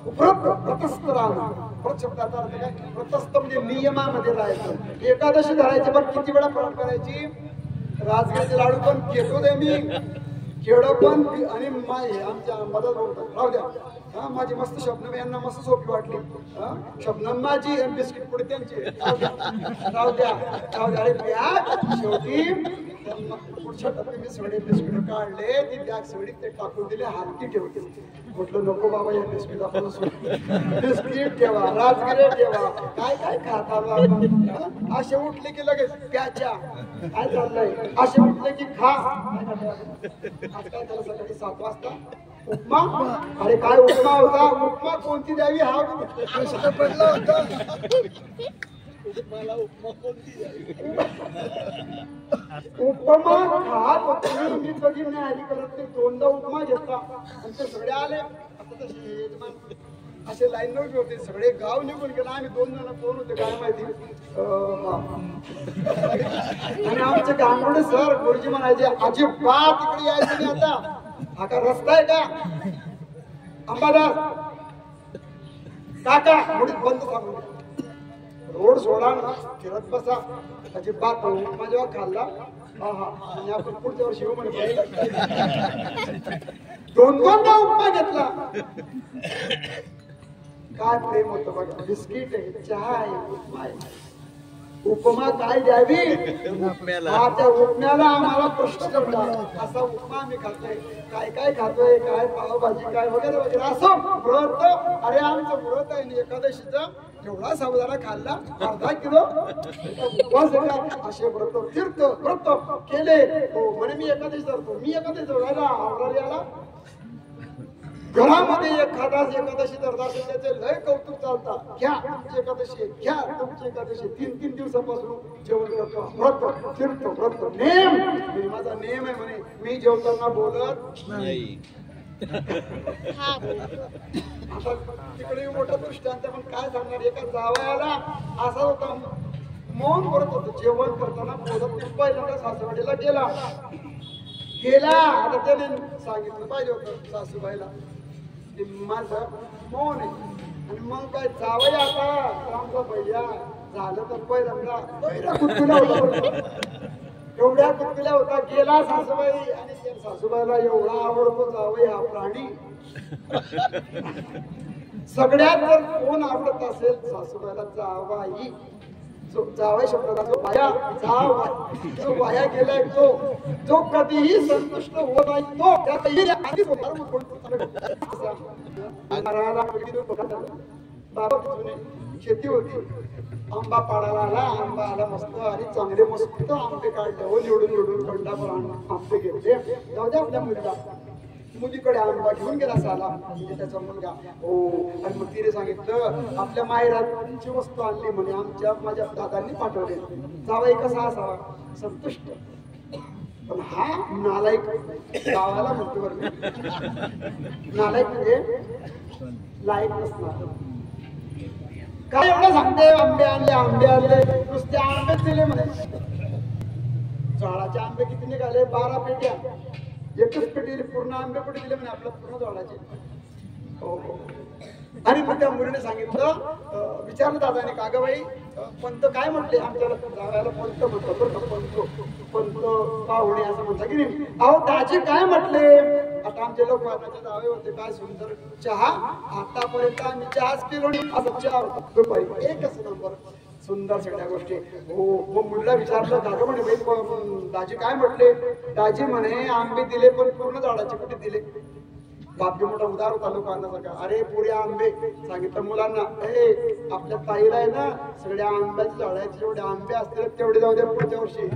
A: व्रतस्थ राहणं व्रत शब्दाचा अर्थ काय व्रतस्थ म्हणजे नियमामध्ये राहायचं एकादशी धरायची पण किती वेळा पाठ करायची राजगिरीचे लाडू पण घेतो दे मी खेळ पण आणि आमच्या मदत बोलतात राहू द्या हा माझी मस्त शबनम यांना मस्त सोपी वाटली शबनम माझी बिस्किट पुढे त्यांची राहू द्या अरे बॅग शेवटी पुढच्या टप्प्यात मी सगळे बिस्किट काढले ती बॅग सगळी ते टाकून दिले हाती ठेवते म्हटलं नको बाबा या बिस्किट आपण बिस्किट ठेवा राजगिरे ठेवा काय काय खाता असे उठले की लगेच प्याच्या काय चाललंय असे उठले की खा आज काय झालं सकाळी 7 वाजता उपमा अरे काय उपमा होता उपमा कोणती द्यावी हा प्रश्न पडला होता मला उपमा कोणती द्यावी उपमा खात होते मी कधी नाही आली करत ते 2दा उपमा घेतला आणि ते सगळे आले आता तसे यजमान असे लाईन नव्हते होते सगळे गाव निघून गेला आम्ही 2 जण कोण होते काय माहिती आणि आमचे गांगोडे सर गुरुजी म्हणायचे अजिबात इकडे यायचं नाही आता हा का रस्ता आहे का अंबादास काका मुडीत बंद सांगून रोड सोडा फिरत बसा अजिबात उपमा जेव्हा खाल्ला आणि आपण पुढच्या वर्षी येऊ म्हणे 2-2दा उपमा घेतला काय प्रेम होतं बघा बिस्किट आहे चहा आहे उपमा आहे उपमा काय द्यावी त्या उपम्याला आम्हाला प्रश्न पडला असा उपमा आम्ही खातोय काय खातोय काय पावभाजी काय वगैरे वगैरे असं व्रत अरे आमचं व्रत आहे एकादशीचा एवढा साबुदाणा खाल्ला अर्धा किलो असे व्रत तीर्थ व्रत केले हो म्हणे मी एकादशी धरतो मी एकादशी धरायला आवरायला घरामध्ये एकादशी धरता असेल त्याचे लय कौतुक चालतात घ्या तुमची एकादशी घ्या तुमची एकादशी 3 दिवसापासून जेवण करतो व्रत तीर्थ व्रत नेम माझा नेम आहे म्हणे मी जेवताना बोलत नाही आता तिकडे मोठा दृष्टांत पण काय सांगणार एका जावयाला असा होता मौन करत होतं जेवण करताना बोलत पहिल्यांदा सासरवाडीला गेला आता त्याने सांगितलं पाहिजे होतं सासूबाईला माझं मौन आहे आणि मग काय जावया आता आमचा भैया झालं तर पहिल्यांदा कुटकुल्या होता एवढ्या कुटकुल्या होता गेला सासूबाई आणि सासूबाईला एवढा आवडतो जावई हा प्राणी सगळ्यात जर कोण आवडत असेल सासूबाईला जावाई जावई शब्दाचा जो वाया गेलाय जो कधीही संतुष्ट होत नाही तो त्यातही आधीच शेती होती आंबा पाडायला आला आंबा आला मस्त आणि चांगले मस्त आंबे काढले निवडून खंडाभर आंबे घेतले जाऊ द्या आपल्या मुलीकडे आंबा घेऊन गेला साला म्हणजे त्याचा मुलगा हो आणि मग तिने सांगितलं आपल्या माहेराची वस्तू आणली म्हणे माझ्या दादांनी पाठवले जावई कसा असावा संतुष्ट पण हा नालायक गावाला म्हणतो बरं नालायक म्हणजे लायक नसणार काय एवढं सांगते आंबे आणले नुसते आंबेच दिले म्हणे झाडाचे आंबे किती निघाले 12 पेट्या एकच पेटी पूर्ण आंबे कुठे दिले म्हणे आपल्या पूर्ण झाडाचे हो आणि मग त्या मुलीने सांगितलं, विचारलं दादाने, का ग बाई पंत काय म्हटले? आमच्याला जावयाला पंत म्हणतो बरं का, पंत पाहुणे असं म्हणता की नाही. अहो दाजी काय म्हटले? आता आमचे लोक वादाचे जावे होते, काय सुंदर चहा, आतापर्यंत आम्ही चहाच पिलो नाही, असं चहा दुपारी एकच नंबर, सुंदर सगळ्या गोष्टी. हो मग मुलीला विचारलं, दादा म्हणे बाई दाजी काय म्हटले? दाजी म्हणे आंबे दिले पण पूर्ण झाडाचे कुठे दिले? बापजी मोठा उदार होता लोकांना. अरे पुरे आंबे. सांगितलं मुलांना, आपल्या ताईला आहे ना सगळ्या आंब्याच्या झाडाचे जेवढे आंबे असतील तेवढे जाऊ दे पुढच्या वर्षी.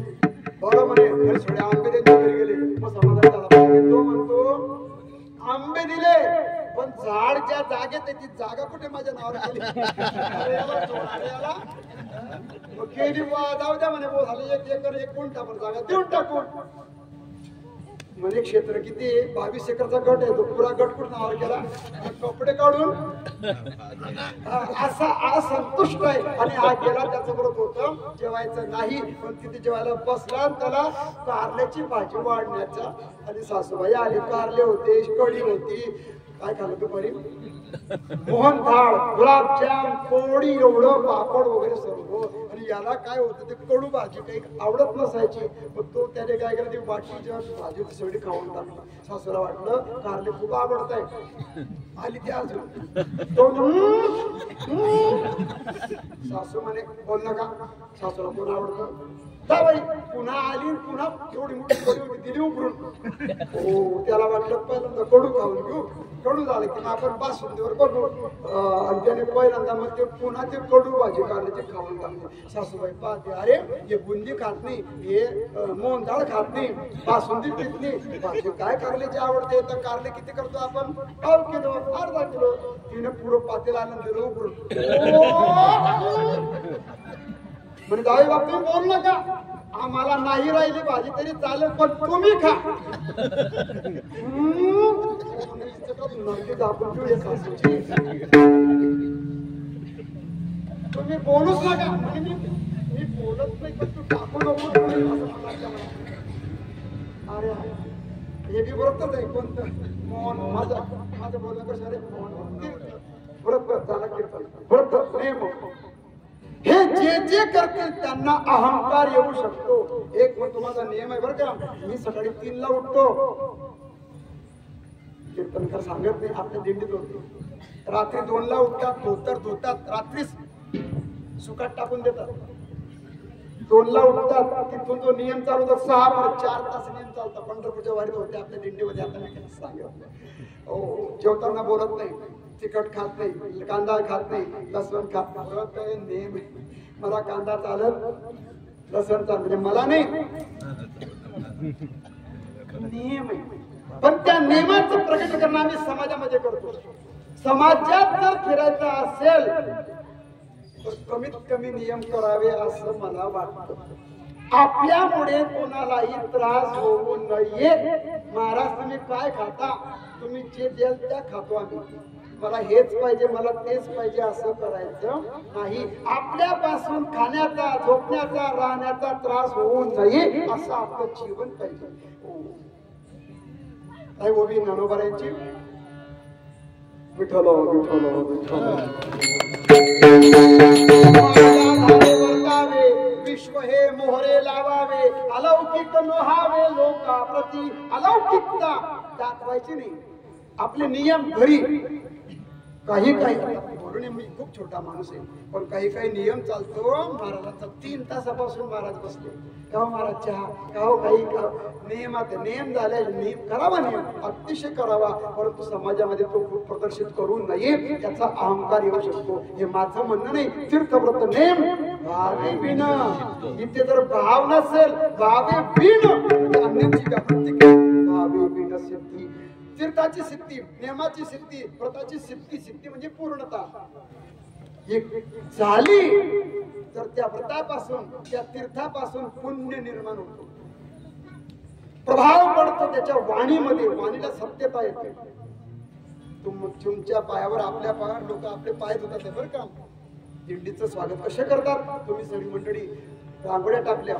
A: बरं म्हणे सगळे आंबे त्यांच्या घरी गेले. मग समाधान झाला. तो म्हणतो आंबे दिले पण झाडच्या जागेत त्याची जागा कुठे माझ्या नावावर आली? मग केली जाऊ द्या म्हणे, झाले 1 एकर 1 गुंठा पण जागा देऊन टाकून. म्हणजे क्षेत्र किती? 22 एकरचा गट आहे. तो पुरा गट कुठं नावावर केला? कपडे काढून असा असंतुष्ट आहे. आणि हा गेला त्याचं बरोबर होतं जेवायचं नाही, पण तिथे जेवायला बसला. त्याला कारल्याची भाजी वाढण्याचा, आणि सासूबाई आली, कारले होते, कढी होती. काय खाल्लं दुपारी? मोहनथाळ, गुलाबजाम, पोळी, एवढं पापड वगैरे सर्व. आणि याला काय होतं, ते कडू भाजी काही आवडत नसायची. मग तो त्याने काय केलं, ती वाटी जेव्हा भाजी सगळी खाऊन टाकली. सासूला वाटलं कारले खूप आवडत आहे. आली ती अजून तो सासू म्हणे बोल नका, सासूला कोण आवडतं? बाई पुन्हा आली, पुन्हा एवढी मोठी कडू होती दिली उभरून. हो त्याला वाटलं पहिल्यांदा कडू खाऊन घेऊ, कडू झालं की आपण बासुंदीवर बघू. आणि त्याने पहिल्यांदा मग ते पुन्हा ते कडू भाजी कारल्याची खाऊन टाकली. सासूबाई पाहते, अरे हे बुंदी खात नाही, हे मोहनथाळ खात नाही, बासुंदी पित नाही, भाजी काय कारल्याची आवडते? तर कारले किती करतो आपण? 1/2 किलो, अर्धा किलो. तिने पुढं पातेला आणून दिलं उभरून. म्हणजे जाऊ बाप तुम्ही बोल नका, आम्हाला नाही राहिली भाजी तरी चालेल, पण तुम्ही खा. तुम्ही बोलूच नका. मी बोलत नाही पण तू टाकू नको. अरे हे बी बरोबरच आहे. कोणतं मोहन? माझं बोलणं कसं? अरे मोहन बरोबर झाला कीर्तन बरोबर प्रेम. हे जे करतील त्यांना अहंकार येऊ शकतो. एक म्हणतो माझा नियम आहे बरं का, मी सकाळी 3ला उठतो. कीर्तनकर सांगत नाही, आपल्या दिंडीत होतो. रात्री 2ला उठतात, धोतात, रात्रीच सुकाट टाकून देतात. 2ला उठतात, तिथून तो नियम चालू होता 6 परत 4 तास नियम चालतात. पंढरपूरच्या वारीत होते आपल्या दिंडीमध्ये. आता मी सांगत हो, जेवताना बोलत नाही, तिखट खात नाही, कांदा खात नाही, लसूण खात नाही. नेम मला कांदा चालत, लसूण चालत मला नाही, नियम आहे. पण त्या नियमाचं प्रकटीकरण आम्ही समाजामध्ये करतो. समाजात जर फिरायचं असेल तर कमीत कमी नियम करावे असं मला वाटतं. आपल्यामुळे कोणालाही त्रास होऊ नये. महाराज तुम्ही काय खाता? तुम्ही जे द्याल त्या खातो आम्ही. मला हेच पाहिजे, मला तेच पाहिजे असं करायचं नाही. आपल्यापासून खाण्याचा, झोपण्याचा, राहण्याचा त्रास होऊ नये असं आपलं जीवन पाहिजे. काय ओबी ज्ञानोबारायांची विठ्ठल विठ्ठल विठ्ठल विश्व हे मोहरे लावावे, अलौकिक नोहावे लोकाप्रती. अलौकिकता दाखवायची नाही. आपले नियम घरी काही बोलणे, मी खूप छोटा माणूस आहे पण काही नियम चालतो महाराजांचा. 3 तासापासून महाराज बसले. का महाराज चहा, का काही नियमात नियम झाले, नियम करावा, नियम अतिशय करावा, परंतु समाजामध्ये तो खूप प्रदर्शित करू नये, त्याचा अहंकार येऊ शकतो. हे माझं म्हणणं नाही. तीर्थव्रत नेम भावे बिन. इथे जर भाव नसेल, भावे बिन अन्याची भावे बिन सिद्धी. तीर्थाची सिद्धी, नियमाची सिद्धी, व्रताची सिद्धी. सिद्धी म्हणजे पूर्णता झाली तर त्या व्रतापासून, त्या तीर्थापासून पुण्य निर्माण होतो, प्रभाव पडतो त्याच्या वाणीमध्ये. वाणीला सत्यता येते. तुमच्या पायावर, आपल्या पायावर लोक आपले पाय धुतात बरं का. दिंडीचं स्वागत कसे करतात? तुम्ही सगळी मंडळी रांगोळ्या टाकल्या,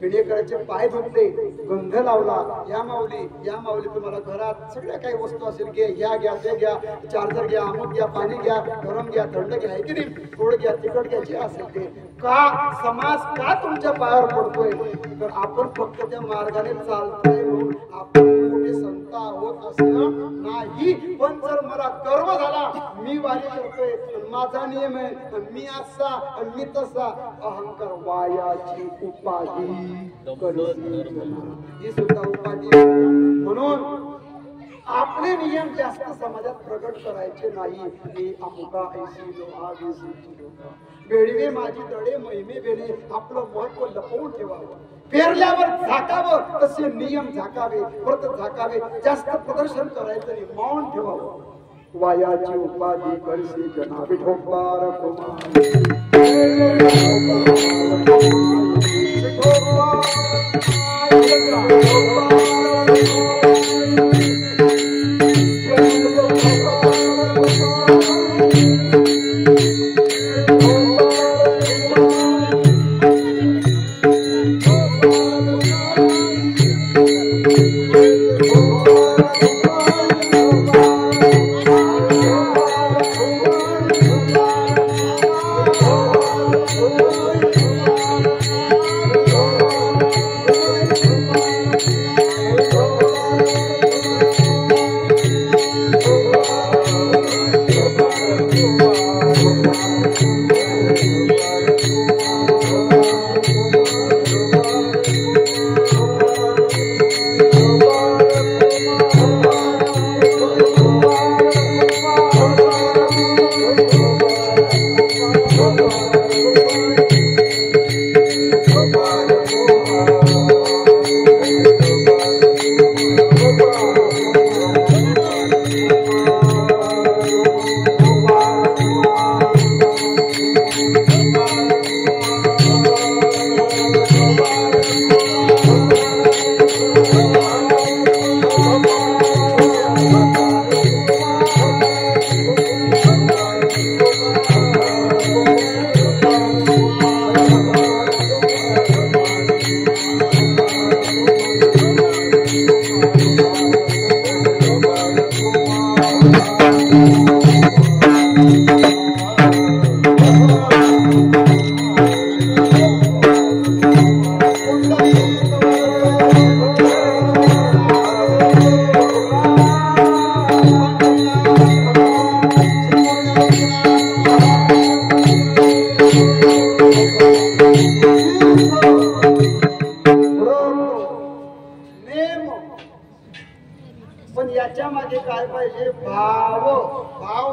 A: पिढेकरांचे पाय धुतले, गंध लावला, या माऊली तुम्हाला घरात सगळ्या काही वस्तू असेल घे, घ्या ते घ्या, चार्जर घ्या, अमुक घ्या, पाणी घ्या, गरम घ्या, थंड घ्या, आहे की नाही, गोड घ्या, तिखट घ्या, जे असेल ते. का समाज का तुमच्या पायावर पडतोय? तर आपण फक्त त्या मार्गाने चालतोय म्हणून आपण मोठे संत आहोत असं नाही. पण जर मला गर्व झाला, मी वारी करतोय, माझा नियम आहे, मी असा मी तसा, अहंकार वायाची उपाधी, ही सुद्धा उपाधी. म्हणून आपले नियम जास्त समाजात प्रगट करायचे नाही. मी अमुका ऐसी लोहा बेसी लोहा, बेडवे माझी तडे महिमे बेने, आपलं महत्व लपवून ठेवावं. पेरल्यावर झाकावं तसे नियम झाकावे, व्रत झाकावे, जास्त प्रदर्शन करायचं नाही, मौन ठेवावं. वायाची उपाधी करशी जना विठोबार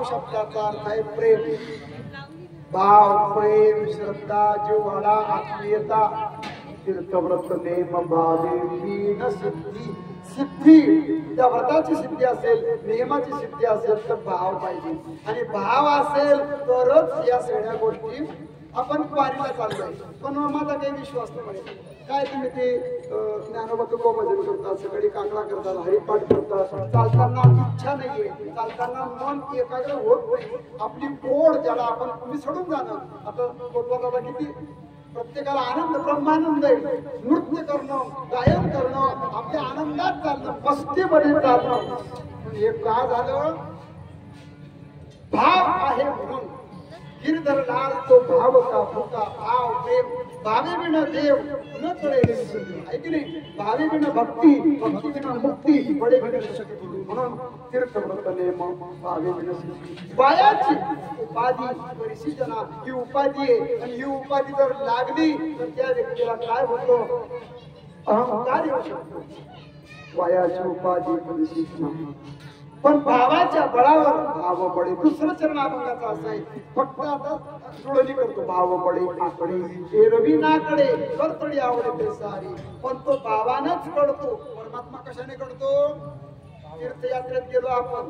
A: शब्दाचा अर्थ आहे प्रेम. भाव, प्रेम, श्रद्धा, जिव्हाळा, आत्मीयता. तीर्थव्रत नेम भावे मीन सिद्धी. सिद्धी त्या व्रताची सिद्धी असेल, नियमाची सिद्धी असेल तर भाव पाहिजे. आणि भाव असेल तरच या सगळ्या गोष्टी आपण वारीला चाललोय. पण माझा काही विश्वास नाही. काय तुम्ही ते ज्ञानोबा तुकोबा भजन करतात, सकाळी काकडा करतात, हरिपाठ करतात, चालताना इच्छा नाहीये, चालताना मन एकाग्र होत नाही. आपली ओढ ज्याला आपण मिसळून जाणं. आता दादा किती प्रत्येकाला आनंद, ब्रह्मानंद आहे. नृत्य करणं, गायन करणं, आपल्या आनंदात चालणं, मस्तीमध्ये चालणं. पण हे का झालं? भाव आहे म्हणून. गिरधर लाल तो भाव का फुका. भाव, प्रेम. भावे बिन देव न तळे. ऐक नाही, भावे बिन भक्ती, भक्ती बिन मुक्ती, बडे बिन शक्ती. म्हणून तीर्थव्रत नेम भावे बिन सिद्धी. वायाची उपाधी परिशी जना, ही उपाधी आहे. आणि ही उपाधी जर लागली तर त्या व्यक्तीला काय होतं? अहंकार येऊ शकतो. वायाची उपाधी परिशी जना. पण भावाच्या बळावर भाव पडे. दुसरं चरण अभंगाचा असं आहे. फक्त आता जुळणी करतो. भाव पडे आकडे हे रवी नाकडे करतडी आवडते सारी. पण तो भावानच कळतो. परमात्मा कशाने कळतो? तीर्थयात्रेत गेलो आपण,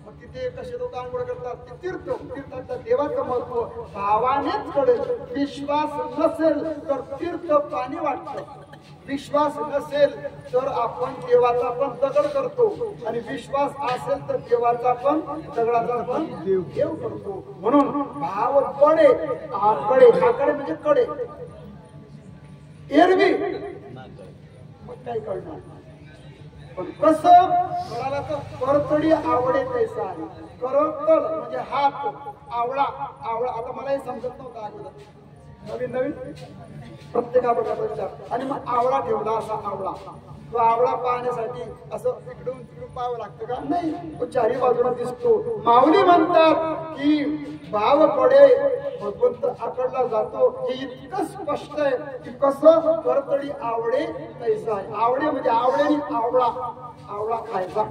A: मग तिथे कसे लोक आंघोळ करतात, ते तीर्थ. तीर्थाचं देवाचं महत्व भावानेच कळेल. विश्वास नसेल तर तीर्थ पाणी वाटतं. विश्वास नसेल तर आपण देवाचा पण दगड करतो. आणि विश्वास असेल तर देवाचा पण दगडाचा पण देव करतो. म्हणून भाव पडे आकडे. आकडे म्हणजे कडे. एरवी मग काय कळणार. पण कसं कळाला तर करतडी आवडे तैसा आहे. करतल म्हणजे हात, आवळा. आवळा आता मला हे समजत नव्हतं अगोदर, नवीन प्रत्येकाबद्दल. आणि मग आवळा ठेवला असा आवळा. तो आवळा पाहण्यासाठी असं इकडून तिकडून पाहावं लागतं का? नाही, तो चारी बाजूला दिसतो. माऊली म्हणतात की भाव पडे भगवंत आकडला जातो. हे इतकं स्पष्ट आहे की कसं करतडी आवडे तैसा आहे. आवडे म्हणजे आवडेने आवळा, आवळा खायचा.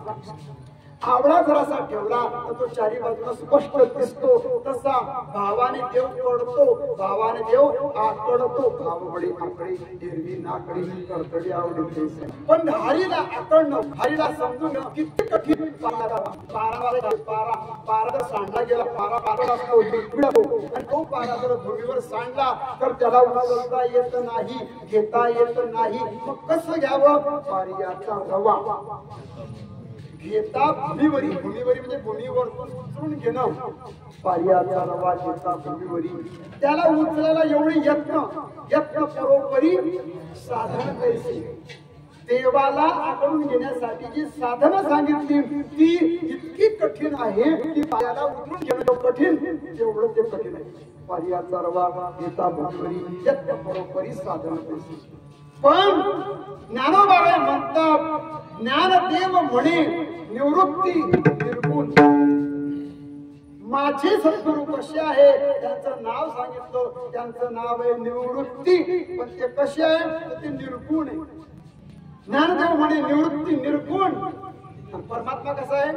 A: आवळा जर असा ठेवला तर तो चारी बाजूला स्पष्ट दिसतो. तसा भावाने देव कडतो, भावाने देव आकडतो. भावबडी आकडे एरवी नाकडी करतडी आवडते. पण हरीला आकडणं, हरीला समजून किती कठीण. पारा जर सांडला गेला, पारा पारा असतो आणि तो पारा जर भूमीवर सांडला तर त्याला उचलता येत नाही, घेता येत नाही. मग कसं घ्यावं? पारियाचा रवा घेता भूमीवरी. भूमीवरी म्हणजे भूमीवर उचलून घेणं. पारियाचा रवा घेता भूमीवरी. त्याला उचलायला एवढी यत्न परोपरी साधन कैसे. देवाला आकडून घेण्यासाठी जी साधनं सांगितली ती इतकी कठीण आहे की पायाला उचलून घेणं कठीण, तेवढं ते कठीण आहे. पारियाचा रवा घेता भूमीवरी यत्न परोपरी साधन कैसे. पण ज्ञानोबा म्हणतात, ज्ञानदेव म्हणे निवृत्ती निर्गुण. माझे सद्गुरू कसे आहे त्यांचं नाव सांगितलं. त्यांचं नाव आहे निवृत्ती. पण ते कसे आहे तर ते निर्गुण आहे. ज्ञानदेव म्हणे निवृत्ती निर्गुण. परमात्मा कसा आहे?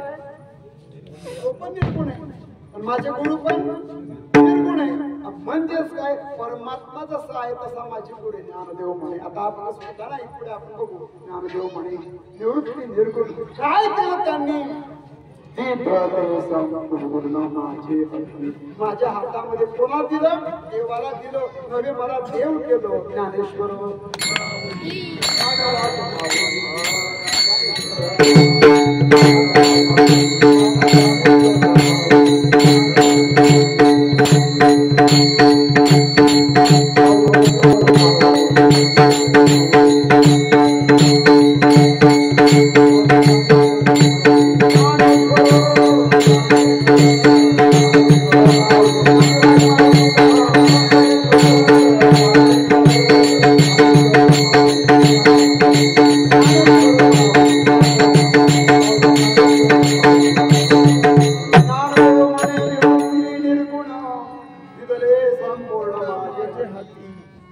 A: तो पण निर्गुण आहे. माझे गुरु पण निर्गुण आहे. म्हणजेच काय, परमात्मा जसा आहे तसा माझे गुरु ज्ञानदेव म्हणे. आता आपण स्वतः नाही, पुढे आपण बघू. ज्ञानदेव म्हणे निवृत्ती निर्गुण. काय केलं त्यांनी? माझ्या हातामध्ये कोणा दिलं? देवाला दिलं. नवे मला देव केलं. ज्ञानेश्वर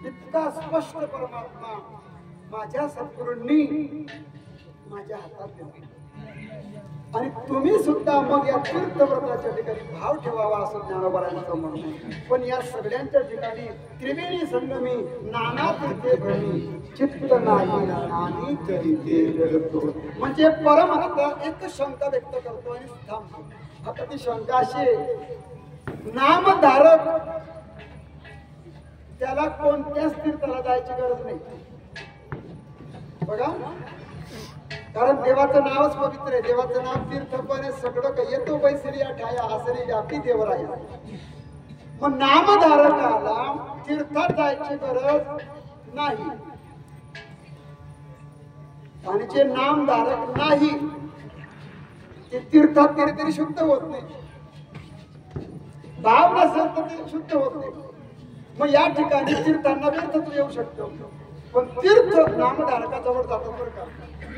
A: इतका स्पष्ट परमात्मा माझ्या सद्गुरूंनी माझ्या हातात दिला. आणि तुम्ही सुद्धा मग या तीर्थव्रताच्या ठिकाणी भाव ठेवावा असं ज्ञानोबारांचं म्हणणं आहे. पण या सगळ्यांच्या ठिकाणी त्रिवेणी संगमी नाना तीर्थे भ्रमी चित्त नाही नानी तरी जगतो. म्हणजे परमात्मा एक शंका व्यक्त करतो आणि थांबतो. आता ती शंका अशी, नामधारक त्याला कोणत्याच तीर्थाला जायची गरज नाही. बघा, कारण देवाचं नावच पवित्र आहे. देवाचं नाव तीर्थपणे सगळं काही येतो. बैसरिया ठाया आसरी व्यापी देवराया. मग नामधारकाला तीर्थात जायची गरज नाही. आणि जे नामधारक नाही ते तीर्थात गेले तरी शुद्ध होत नाही. भाव नसेल तर ते शुद्ध होत नाही. मग या ठिकाणी तीर्थांना व्यर्थत्व येऊ शकतो. पण तीर्थ नामधारकाजवळ जातो बरं का.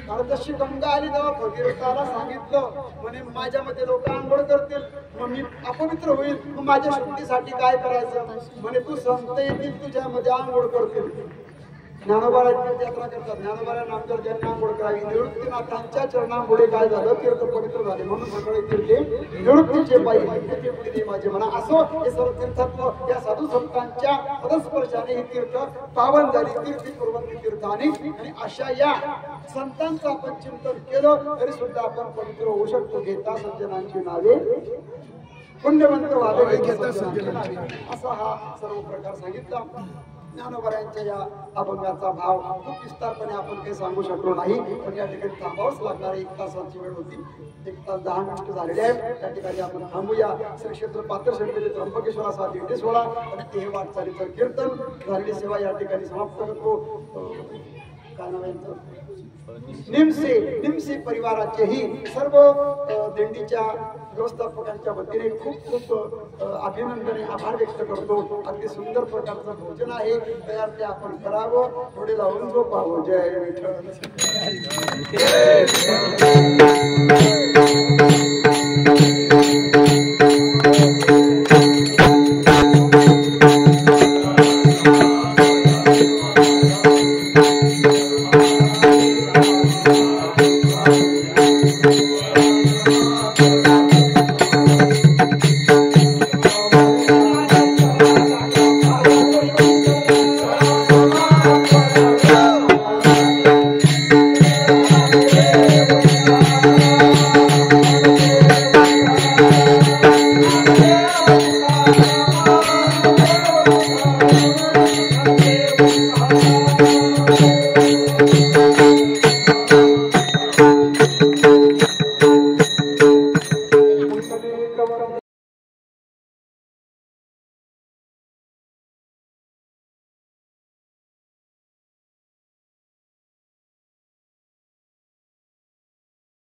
A: कारण जशी गंगा आली तेव्हा भगीरथाला सांगितलं म्हणे माझ्यामध्ये लोक आंघोळ करतील, मग मी अपवित्र होईल. मग माझ्या शुद्धीसाठी काय करायचं? म्हणे तू संत येतील तुझ्यामध्ये आंघोळ करतील. ज्ञानोबाला यात्रा करतात. ज्ञानोबाला नामदार ज्यांनी आंघोळ करावी. निवृत्तीनाथांच्या चरणामुळे काय झालं? तीर्थ पवित्र झाले. म्हणून सगळे तीर्थे निवृत्तीचे पायी माझे म्हणा. असो हे सर्व तीर्थत्व या साधू संतांच्या पदस्पर्शाने ही तीर्थ पावन झाली. तीर्थी पूर्वंती तीर्थाने. आणि अशा या संतांचं आपण चिंतन केलं तरी सुद्धा आपण पवित्र होऊ शकतो. घेता सज्जनांची नावे पुण्यवंत व्हावे घेता सज्जनांची नावे. असा हा सर्व प्रकार सांगितला. ज्ञानोबरायांच्या या अभंगाचा भाव खूप विस्तारपणे आपण काही सांगू शकलो नाही, पण या ठिकाणी थांबावंच लागणार आहे. 1 तासाची वेळ होती, 1 तास 10 मिनिटं झालेले आहे. त्या ठिकाणी आपण थांबूया. श्री क्षेत्र पाथरशेंडे त्र्यंबकेश्वराचा दिंडी सोहळा आणि ते वाटचालीचं कीर्तन झालेली सेवा या ठिकाणी समाप्त करतो. काय नाव आहे यांचं? निमसे परिवाराचेही सर्व दिंडीच्या व्यवस्थापकांच्या वतीने खूप खूप अभिनंदन आभार व्यक्त करतो. अगदी सुंदर प्रकारचं भोजन आहे तयार, ते आपण करावं, थोडे लावून झोपावं. जय विठ्ठल.